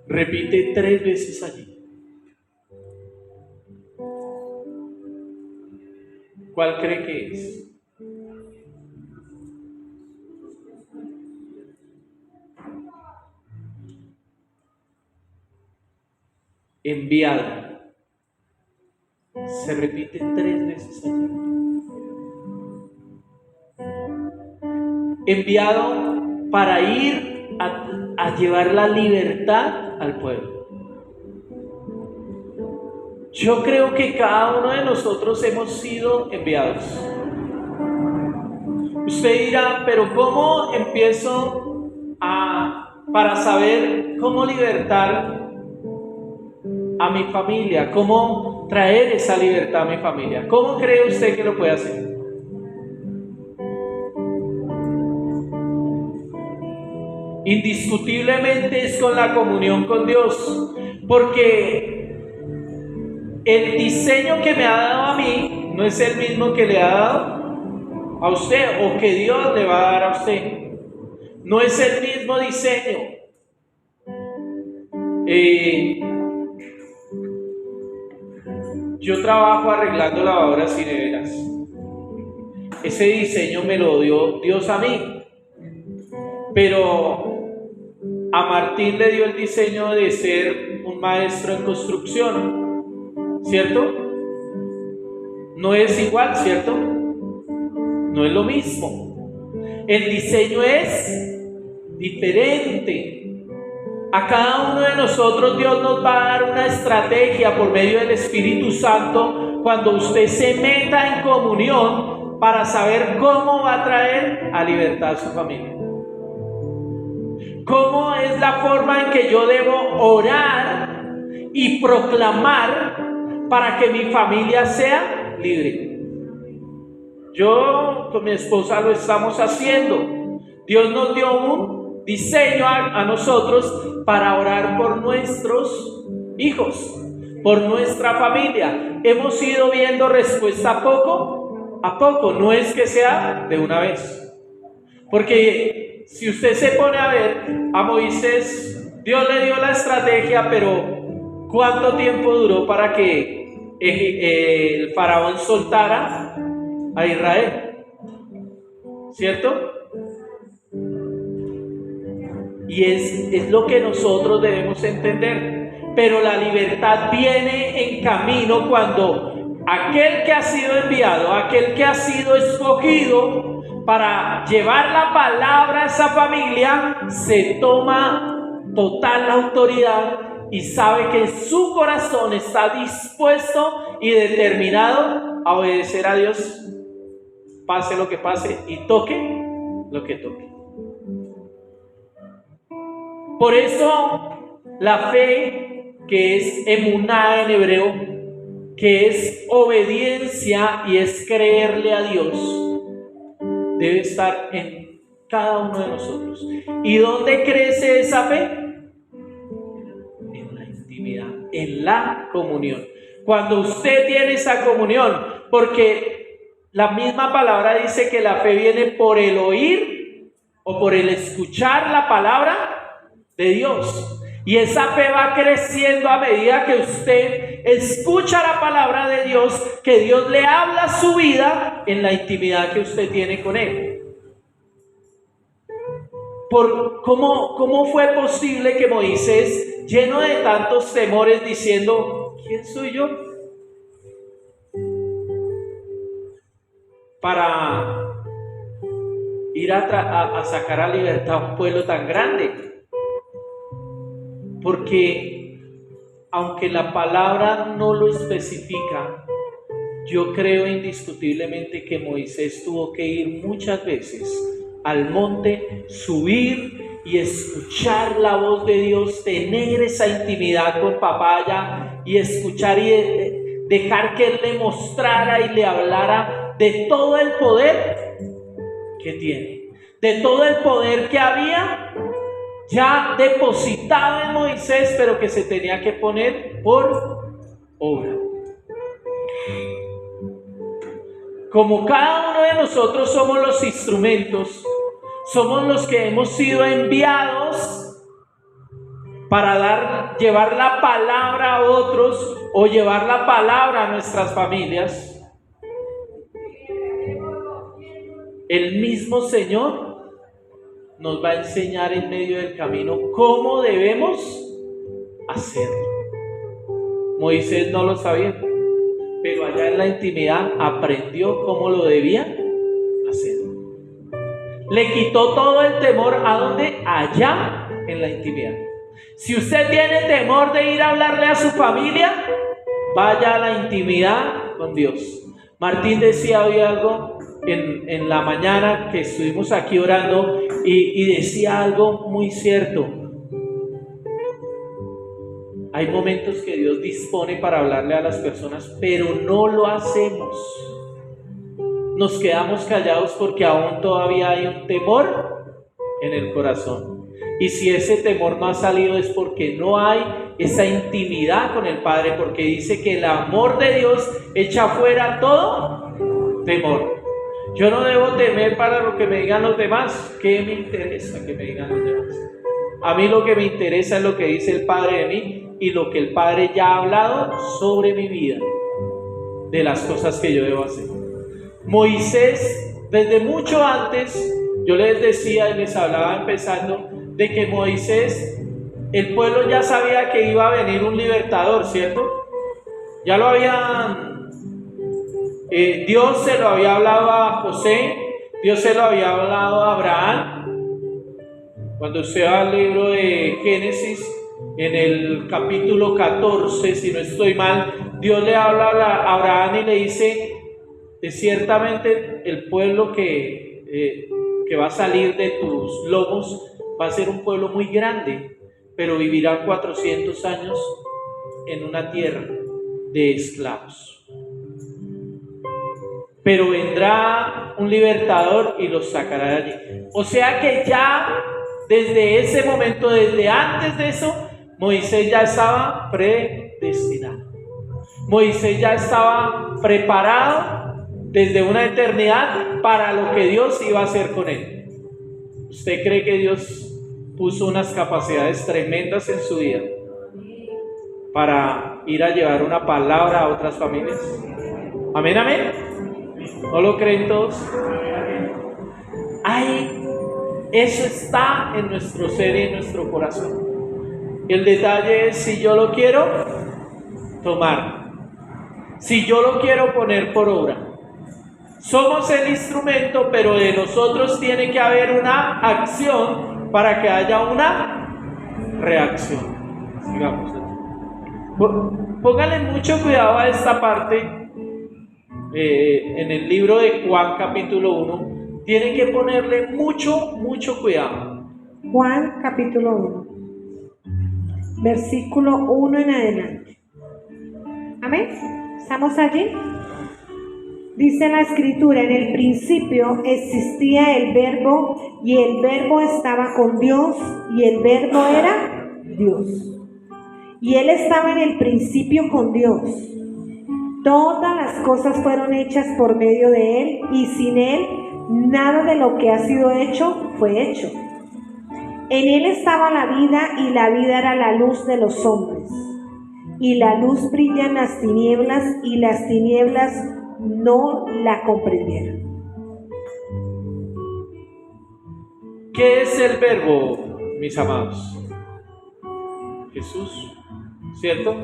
repite 3 veces allí. ¿Cuál cree que es? Enviado. Se repite 3 veces allí. Enviado para ir a llevar la libertad al pueblo. Yo creo que cada uno de nosotros hemos sido enviados. Usted dirá, pero ¿cómo empiezo para saber cómo libertar a mi familia? ¿Cómo traer esa libertad a mi familia? ¿Cómo cree usted que lo puede hacer? Indiscutiblemente es con la comunión con Dios, porque el diseño que me ha dado a mí no es el mismo que le ha dado a usted o que Dios le va a dar a usted. No es el mismo diseño. Yo trabajo arreglando lavadoras y neveras. Ese diseño me lo dio Dios a mí. Pero a Martín le dio el diseño de ser un maestro en construcción. ¿Cierto? No es igual, ¿cierto? No es lo mismo. El diseño es diferente. A cada uno de nosotros Dios nos va a dar una estrategia por medio del Espíritu Santo cuando usted se meta en comunión para saber cómo va a traer a libertad a su familia. ¿Cómo es la forma en que yo debo orar y proclamar para que mi familia sea libre? Yo con mi esposa lo estamos haciendo. Dios nos dio un diseño a nosotros para orar por nuestros hijos, por nuestra familia. Hemos ido viendo respuesta poco a poco. No es que sea de una vez, porque si usted se pone a ver a Moisés, Dios le dio la estrategia, pero ¿cuánto tiempo duró para que el faraón soltara a Israel? ¿Cierto? Y es lo que nosotros debemos entender. Pero la libertad viene en camino cuando aquel que ha sido enviado, aquel que ha sido escogido para llevar la palabra a esa familia, se toma total autoridad y sabe que su corazón está dispuesto y determinado a obedecer a Dios, pase lo que pase y toque lo que toque. Por eso la fe, que es emuná en hebreo, que es obediencia y es creerle a Dios, debe estar en cada uno de nosotros. ¿Y dónde crece esa fe? En la intimidad, en la comunión. Cuando usted tiene esa comunión, porque la misma palabra dice que la fe viene por el oír o por el escuchar la palabra de Dios. Y esa fe va creciendo a medida que usted escucha la palabra de Dios, que Dios le habla a su vida en la intimidad que usted tiene con Él. ¿Cómo fue posible que Moisés, lleno de tantos temores, diciendo, ¿quién soy yo para ir a sacar a libertad a un pueblo tan grande? Porque aunque la palabra no lo especifica, yo creo indiscutiblemente que Moisés tuvo que ir muchas veces al monte, subir y escuchar la voz de Dios, tener esa intimidad con papá allá y escuchar y dejar que Él le mostrara y le hablara de todo el poder que tiene, de todo el poder que había ya depositado en Moisés, pero que se tenía que poner por obra. Como cada uno de nosotros somos los instrumentos, somos los que hemos sido enviados para llevar la palabra a otros o llevar la palabra a nuestras familias. El mismo Señor nos va a enseñar en medio del camino cómo debemos hacerlo. Moisés no lo sabía, pero allá en la intimidad aprendió cómo lo debía hacer. Le quitó todo el temor. ¿A dónde? Allá en la intimidad. Si usted tiene temor de ir a hablarle a su familia, vaya a la intimidad con Dios. Martín decía hoy algo en la mañana que estuvimos aquí orando y decía algo muy cierto. Hay momentos que Dios dispone para hablarle a las personas, pero no lo hacemos. Nos quedamos callados porque aún todavía hay un temor en el corazón. Y si ese temor no ha salido es porque no hay esa intimidad con el Padre, porque dice que el amor de Dios echa fuera todo temor. Yo no debo temer para lo que me digan los demás. ¿Qué me interesa que me digan los demás? A mí lo que me interesa es lo que dice el Padre de mí y lo que el Padre ya ha hablado sobre mi vida, de las cosas que yo debo hacer. Moisés, desde mucho antes, yo les decía y les hablaba empezando, de que Moisés, el pueblo ya sabía que iba a venir un libertador, ¿cierto? Ya lo habían... Dios se lo había hablado a José, Dios se lo había hablado a Abraham. Cuando usted va al libro de Génesis, en el capítulo 14, si no estoy mal, Dios le habla a Abraham y le dice que ciertamente el pueblo que va a salir de tus lomos va a ser un pueblo muy grande, pero vivirán 400 años en una tierra de esclavos. Pero vendrá un libertador y los sacará de allí. O sea que ya desde ese momento, desde antes de eso, Moisés ya estaba predestinado. Moisés ya estaba preparado desde una eternidad para lo que Dios iba a hacer con él. ¿Usted cree que Dios puso unas capacidades tremendas en su vida para ir a llevar una palabra a otras familias? Amén, amén. ¿No lo creen todos? Eso está en nuestro ser y en nuestro corazón. El detalle es si yo lo quiero tomar, si yo lo quiero poner por obra. Somos el instrumento, pero de nosotros tiene que haber una acción para que haya una reacciona. Sigamos. Póngale mucho cuidado a esta parte. En el libro de Juan capítulo 1, tienen que ponerle mucho cuidado. Juan capítulo 1, versículo 1 en adelante. Amén. ¿Estamos allí? Dice la escritura: en el principio existía el verbo, y el verbo estaba con Dios, y el verbo era Dios. Y él estaba en el principio con Dios. Todas las cosas fueron hechas por medio de él, y sin él nada de lo que ha sido hecho fue hecho. En él estaba la vida, y la vida era la luz de los hombres. Y la luz brilla en las tinieblas, y las tinieblas no la comprendieron. ¿Qué es el verbo, mis amados? Jesús, ¿cierto?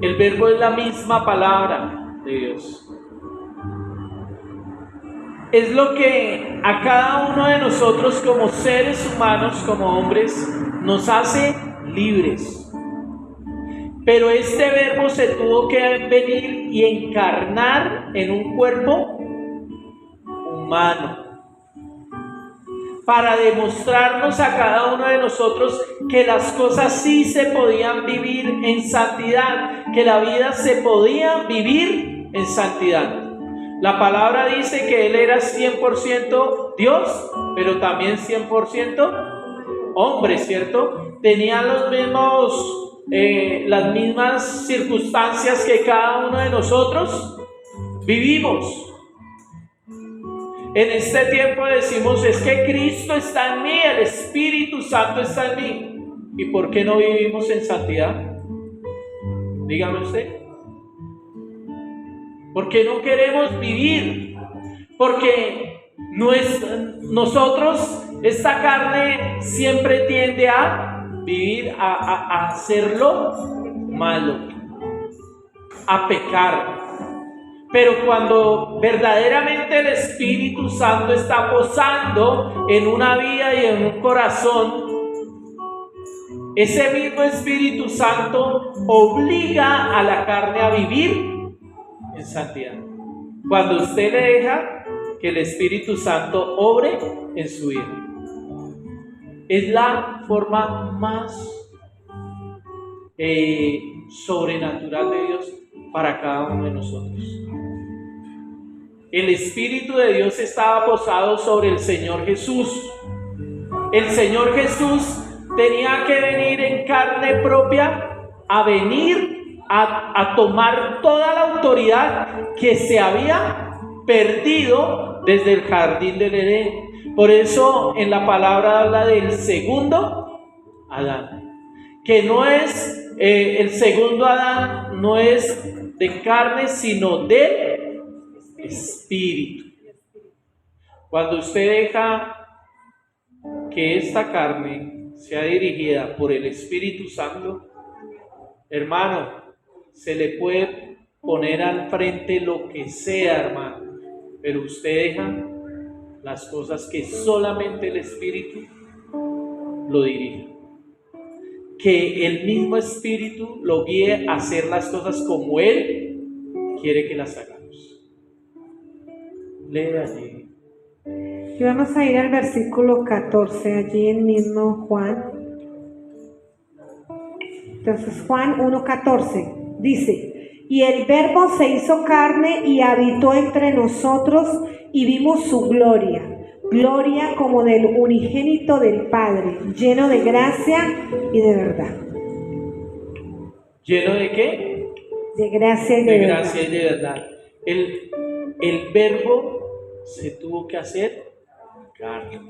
El verbo es la misma palabra de Dios. Es lo que a cada uno de nosotros como seres humanos, como hombres, nos hace libres. Pero este verbo se tuvo que venir y encarnar en un cuerpo humano para demostrarnos a cada uno de nosotros que las cosas sí se podían vivir en santidad, que la vida se podía vivir en santidad. La palabra dice que Él era 100% Dios, pero también 100% hombre, ¿cierto? Tenía los mismos, las mismas circunstancias que cada uno de nosotros vivimos. En este tiempo decimos, es que Cristo está en mí, el Espíritu Santo está en mí. ¿Y por qué no vivimos en santidad? Dígame usted. ¿Por qué no queremos vivir? Porque nosotros, esta carne siempre tiende a vivir, a hacerlo malo, a pecar. Pero cuando verdaderamente el Espíritu Santo está posando en una vida y en un corazón, ese mismo Espíritu Santo obliga a la carne a vivir en santidad. Cuando usted le deja que el Espíritu Santo obre en su vida, es la forma más sobrenatural de Dios para cada uno de nosotros. El Espíritu de Dios estaba posado sobre el Señor Jesús. El Señor Jesús tenía que venir en carne propia a venir a tomar toda la autoridad que se había perdido desde el jardín del Edén. Por eso en la palabra habla del segundo Adán, que no es el segundo Adán, no es de carne, sino de espíritu. Cuando usted deja que esta carne sea dirigida por el Espíritu Santo, hermano, se le puede poner al frente lo que sea, hermano, pero usted deja las cosas que solamente el Espíritu lo dirige. Que el mismo Espíritu lo guíe a hacer las cosas como Él quiere que las hagamos. Lea allí. Y vamos a ir al versículo 14, allí en mismo Juan. Entonces Juan 1:14 dice: y el verbo se hizo carne y habitó entre nosotros, y vimos su gloria como del unigénito del Padre, lleno de gracia y de verdad. ¿Lleno de qué? De gracia y de verdad. Gracia y de verdad. El verbo se tuvo que hacer carne.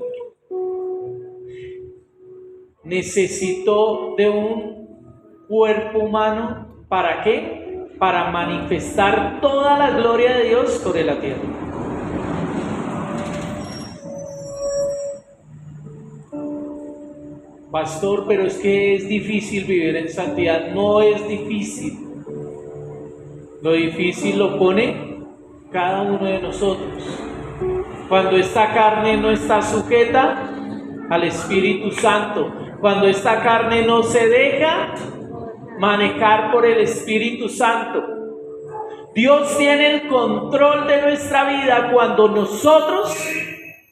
Necesitó de un cuerpo humano, ¿para qué? Para manifestar toda la gloria de Dios sobre la tierra. Pastor, pero es que es difícil vivir en santidad. No es difícil. Lo difícil lo pone cada uno de nosotros. Cuando esta carne no está sujeta al Espíritu Santo. Cuando esta carne no se deja manejar por el Espíritu Santo. Dios tiene el control de nuestra vida cuando nosotros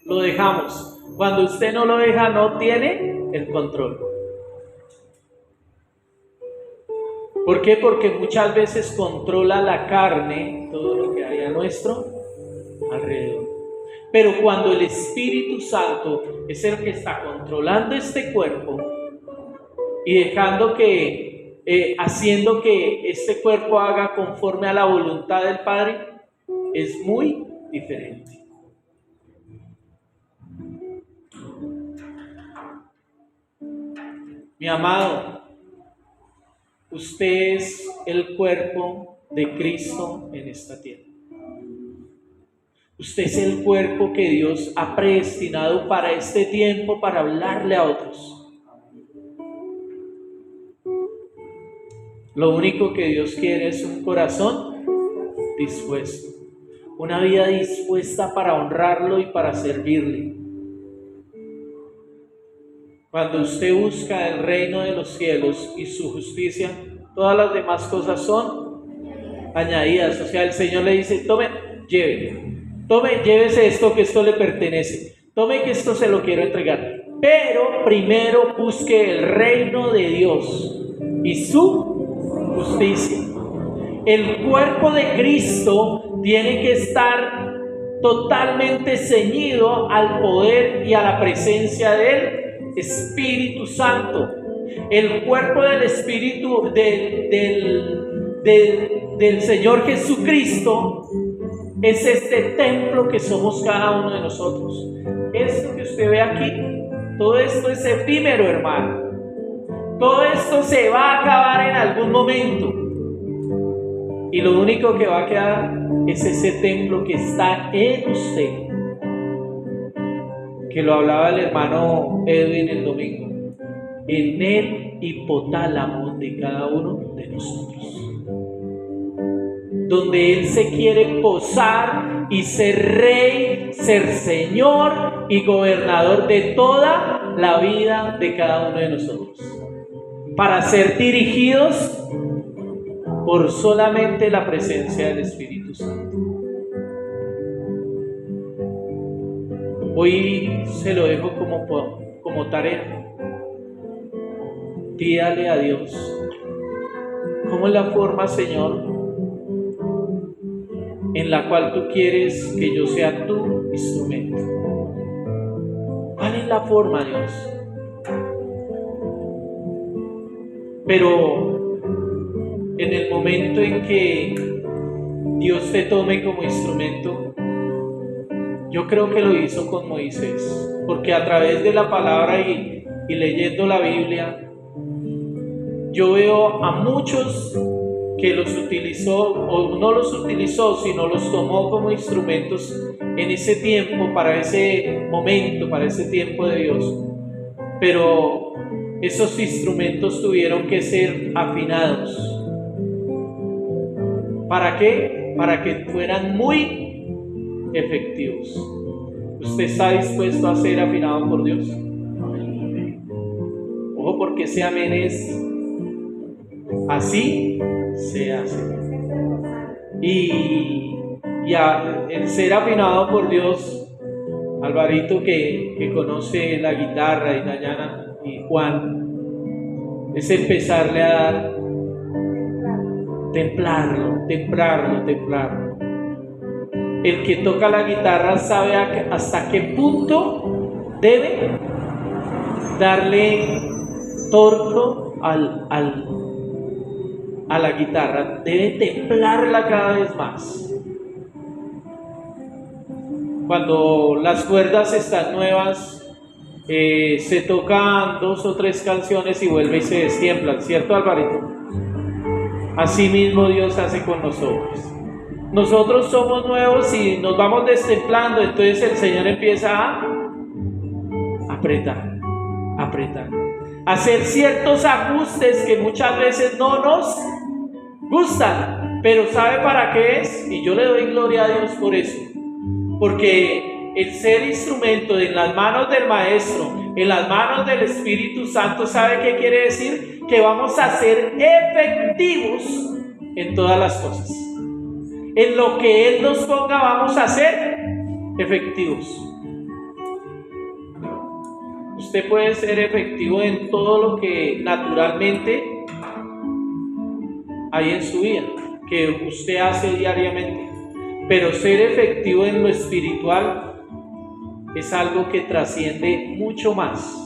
lo dejamos. Cuando usted no lo deja, no tiene el control. ¿Por qué? Porque muchas veces controla la carne, todo lo que hay a nuestro alrededor. Pero cuando el Espíritu Santo es el que está controlando este cuerpo y dejando que, haciendo que este cuerpo haga conforme a la voluntad del Padre, es muy diferente. Mi amado, usted es el cuerpo de Cristo en esta tierra. Usted es el cuerpo que Dios ha predestinado para este tiempo, para hablarle a otros. Lo único que Dios quiere es un corazón dispuesto, una vida dispuesta para honrarlo y para servirle. Cuando usted busca el reino de los cielos y su justicia, todas las demás cosas son añadidas. O sea, el Señor le dice: tome, llévese esto, que esto le pertenece. Tome, que esto se lo quiero entregar. Pero primero busque el reino de Dios y su justicia. El cuerpo de Cristo tiene que estar totalmente ceñido al poder y a la presencia del Espíritu Santo. El cuerpo del Espíritu del Señor Jesucristo es este templo que somos cada uno de nosotros. Esto que usted ve aquí, todo esto es efímero, hermano. Todo esto se va a acabar en algún momento. Y lo único que va a quedar es ese templo que está en usted, que lo hablaba el hermano Edwin el domingo, en el hipotálamo de cada uno de nosotros, donde Él se quiere posar y ser rey, ser señor y gobernador de toda la vida de cada uno de nosotros, para ser dirigidos por solamente la presencia del Espíritu Santo. Hoy se lo dejo como tarea. Pídale a Dios: ¿cómo es la forma, Señor, en la cual tú quieres que yo sea tu instrumento? ¿Cuál es la forma, Dios? Pero en el momento en que Dios te tome como instrumento, yo creo que lo hizo con Moisés, porque a través de la palabra y leyendo la Biblia, yo veo a muchos que los utilizó, o no los utilizó, sino los tomó como instrumentos en ese tiempo, para ese momento, para ese tiempo de Dios. Pero esos instrumentos tuvieron que ser afinados. ¿Para qué? Para que fueran muy efectivos. ¿Usted está dispuesto a ser afinado por Dios? Ojo, porque ese amén es así se hace. Y el ser afinado por Dios, Alvarito que conoce la guitarra, y Dayana y Juan, es empezarle a dar, templarlo. El que toca la guitarra sabe hasta qué punto debe darle torco a la guitarra, debe templarla cada vez más. Cuando las cuerdas están nuevas, se tocan 2 o 3 canciones y vuelve y se destiemplan, ¿cierto, Alvarito? Así mismo Dios hace con nosotros. Nosotros somos nuevos y nos vamos destemplando, entonces el Señor empieza a apretar, hacer ciertos ajustes que muchas veces no nos gustan, pero ¿sabe para qué es? Y yo le doy gloria a Dios por eso, porque el ser instrumento en las manos del Maestro, en las manos del Espíritu Santo, ¿sabe qué quiere decir? Que vamos a ser efectivos en todas las cosas. En lo que Él nos ponga vamos a ser efectivos. Usted puede ser efectivo en todo lo que naturalmente hay en su vida, que usted hace diariamente, pero ser efectivo en lo espiritual es algo que trasciende mucho más.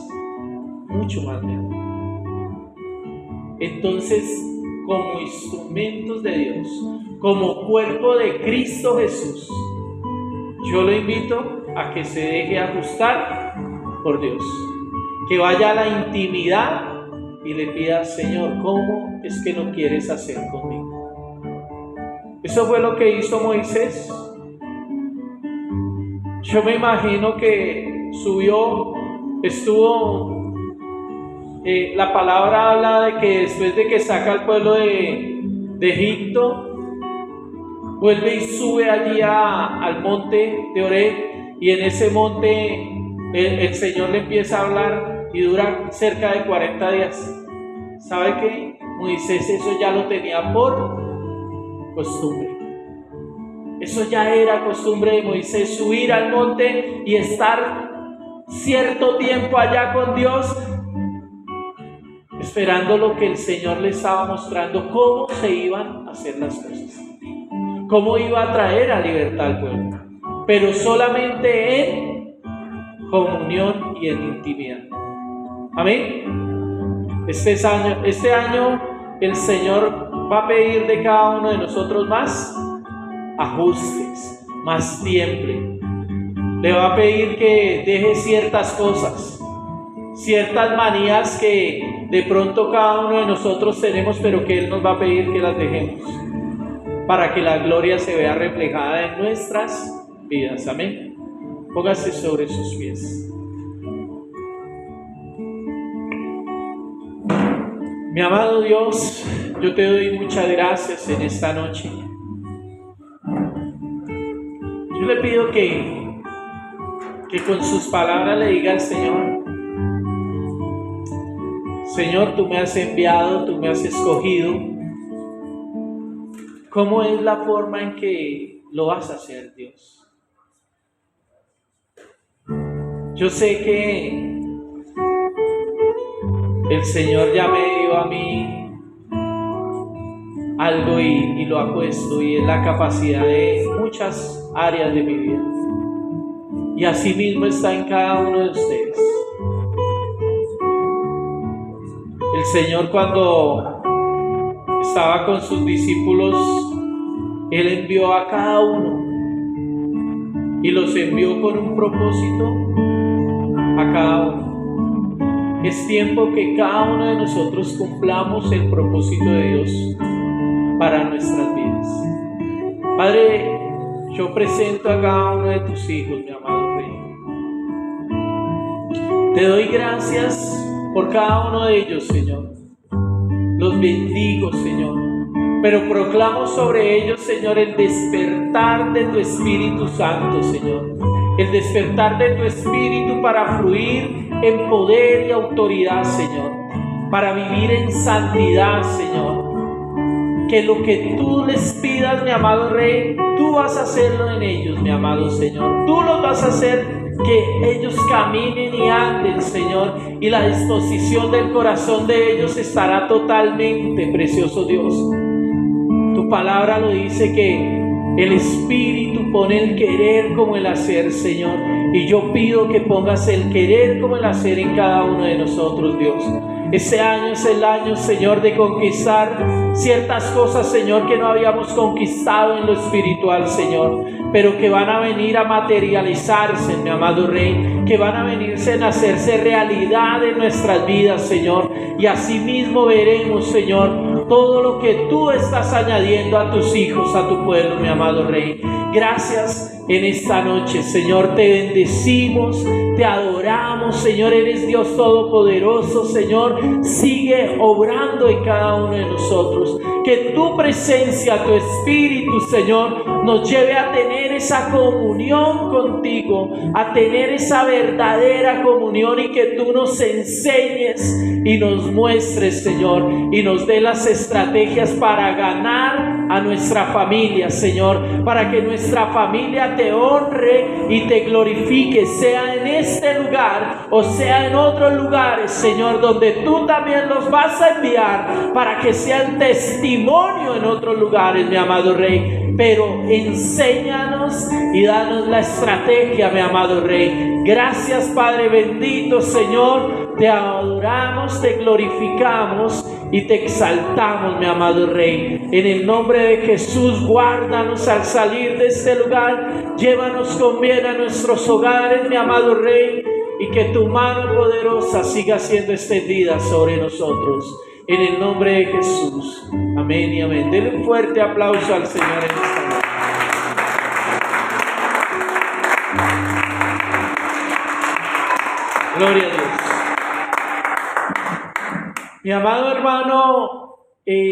Entonces, como instrumentos de Dios, como cuerpo de Cristo Jesús, yo lo invito a que se deje ajustar por Dios, que vaya a la intimidad y le pida: Señor, ¿cómo es que lo quieres hacer conmigo? Eso fue lo que hizo Moisés. Yo me imagino que estuvo, la palabra habla de que después de que saca al pueblo de Egipto, vuelve y sube allí al monte de Oreb, y en ese monte el Señor le empieza a hablar y dura cerca de 40 días. ¿Sabe qué? Moisés eso ya lo tenía por costumbre. Eso ya era costumbre de Moisés, subir al monte y estar cierto tiempo allá con Dios, esperando lo que el Señor le estaba mostrando, cómo se iban a hacer las cosas, cómo iba a traer a libertad al pueblo, pero solamente en comunión y en intimidad. Amén. Este año el Señor va a pedir de cada uno de nosotros más ajustes, más tiempo. Le va a pedir que deje ciertas cosas, ciertas manías que de pronto cada uno de nosotros tenemos, pero que Él nos va a pedir que las dejemos para que la gloria se vea reflejada en nuestras vidas. Amén. Póngase sobre sus pies. Mi amado Dios, yo te doy muchas gracias en esta noche. Yo le pido que con sus palabras le diga al Señor: Señor, tú me has enviado, tú me has escogido. ¿Cómo es la forma en que lo vas a hacer, Dios? Yo sé que el Señor ya me dio a mí algo y lo ha puesto, y es la capacidad de muchas áreas de mi vida. Y así mismo está en cada uno de ustedes. El Señor, cuando estaba con sus discípulos, Él envió a cada uno y los envió con un propósito a cada uno. Es tiempo que cada uno de nosotros cumplamos el propósito de Dios para nuestras vidas. Padre, yo presento a cada uno de tus hijos, mi amado Rey. Te doy gracias por cada uno de ellos, Señor. Los bendigo, Señor. Pero proclamo sobre ellos, Señor, el despertar de tu Espíritu Santo, Señor. El despertar de tu Espíritu para fluir en poder y autoridad, Señor. Para vivir en santidad, Señor. Que lo que tú les pidas, mi amado Rey, tú vas a hacerlo en ellos, mi amado Señor. Tú los vas a hacer que ellos caminen y anden, Señor. Y la disposición del corazón de ellos estará totalmente, precioso Dios. Tu palabra lo dice, que el Espíritu pone el querer como el hacer, Señor. Y yo pido que pongas el querer como el hacer en cada uno de nosotros, Dios. Este año es el año, Señor, de conquistar ciertas cosas, Señor, que no habíamos conquistado en lo espiritual, Señor, pero que van a venir a materializarse, mi amado Rey, que van a venirse a hacerse realidad en nuestras vidas, Señor. Y así mismo veremos, Señor, todo lo que tú estás añadiendo a tus hijos, a tu pueblo, mi amado Rey. Gracias en esta noche, Señor, te bendecimos, te adoramos, Señor, eres Dios todopoderoso, Señor, sigue obrando en cada uno de nosotros, que tu presencia, tu Espíritu, Señor, nos lleve a tener esa comunión contigo, a tener esa verdadera comunión, y que tú nos enseñes y nos muestres, Señor, y nos dé las estrategias para ganar a nuestra familia, Señor, para que nuestra familia te honre y te glorifique, sea en este lugar o sea en otros lugares, Señor, donde tú también los vas a enviar para que sean testimonio en otros lugares, mi amado Rey. Pero enséñanos y danos la estrategia, mi amado Rey. Gracias, Padre bendito, Señor, te adoramos, te glorificamos y te exaltamos, mi amado Rey. En el nombre de Jesús, guárdanos al salir de este lugar, llévanos con bien a nuestros hogares, mi amado Rey, y que tu mano poderosa siga siendo extendida sobre nosotros. En el nombre de Jesús, amén y amén. Denle un fuerte aplauso al Señor en esta noche. Gloria a Dios. Mi amado hermano,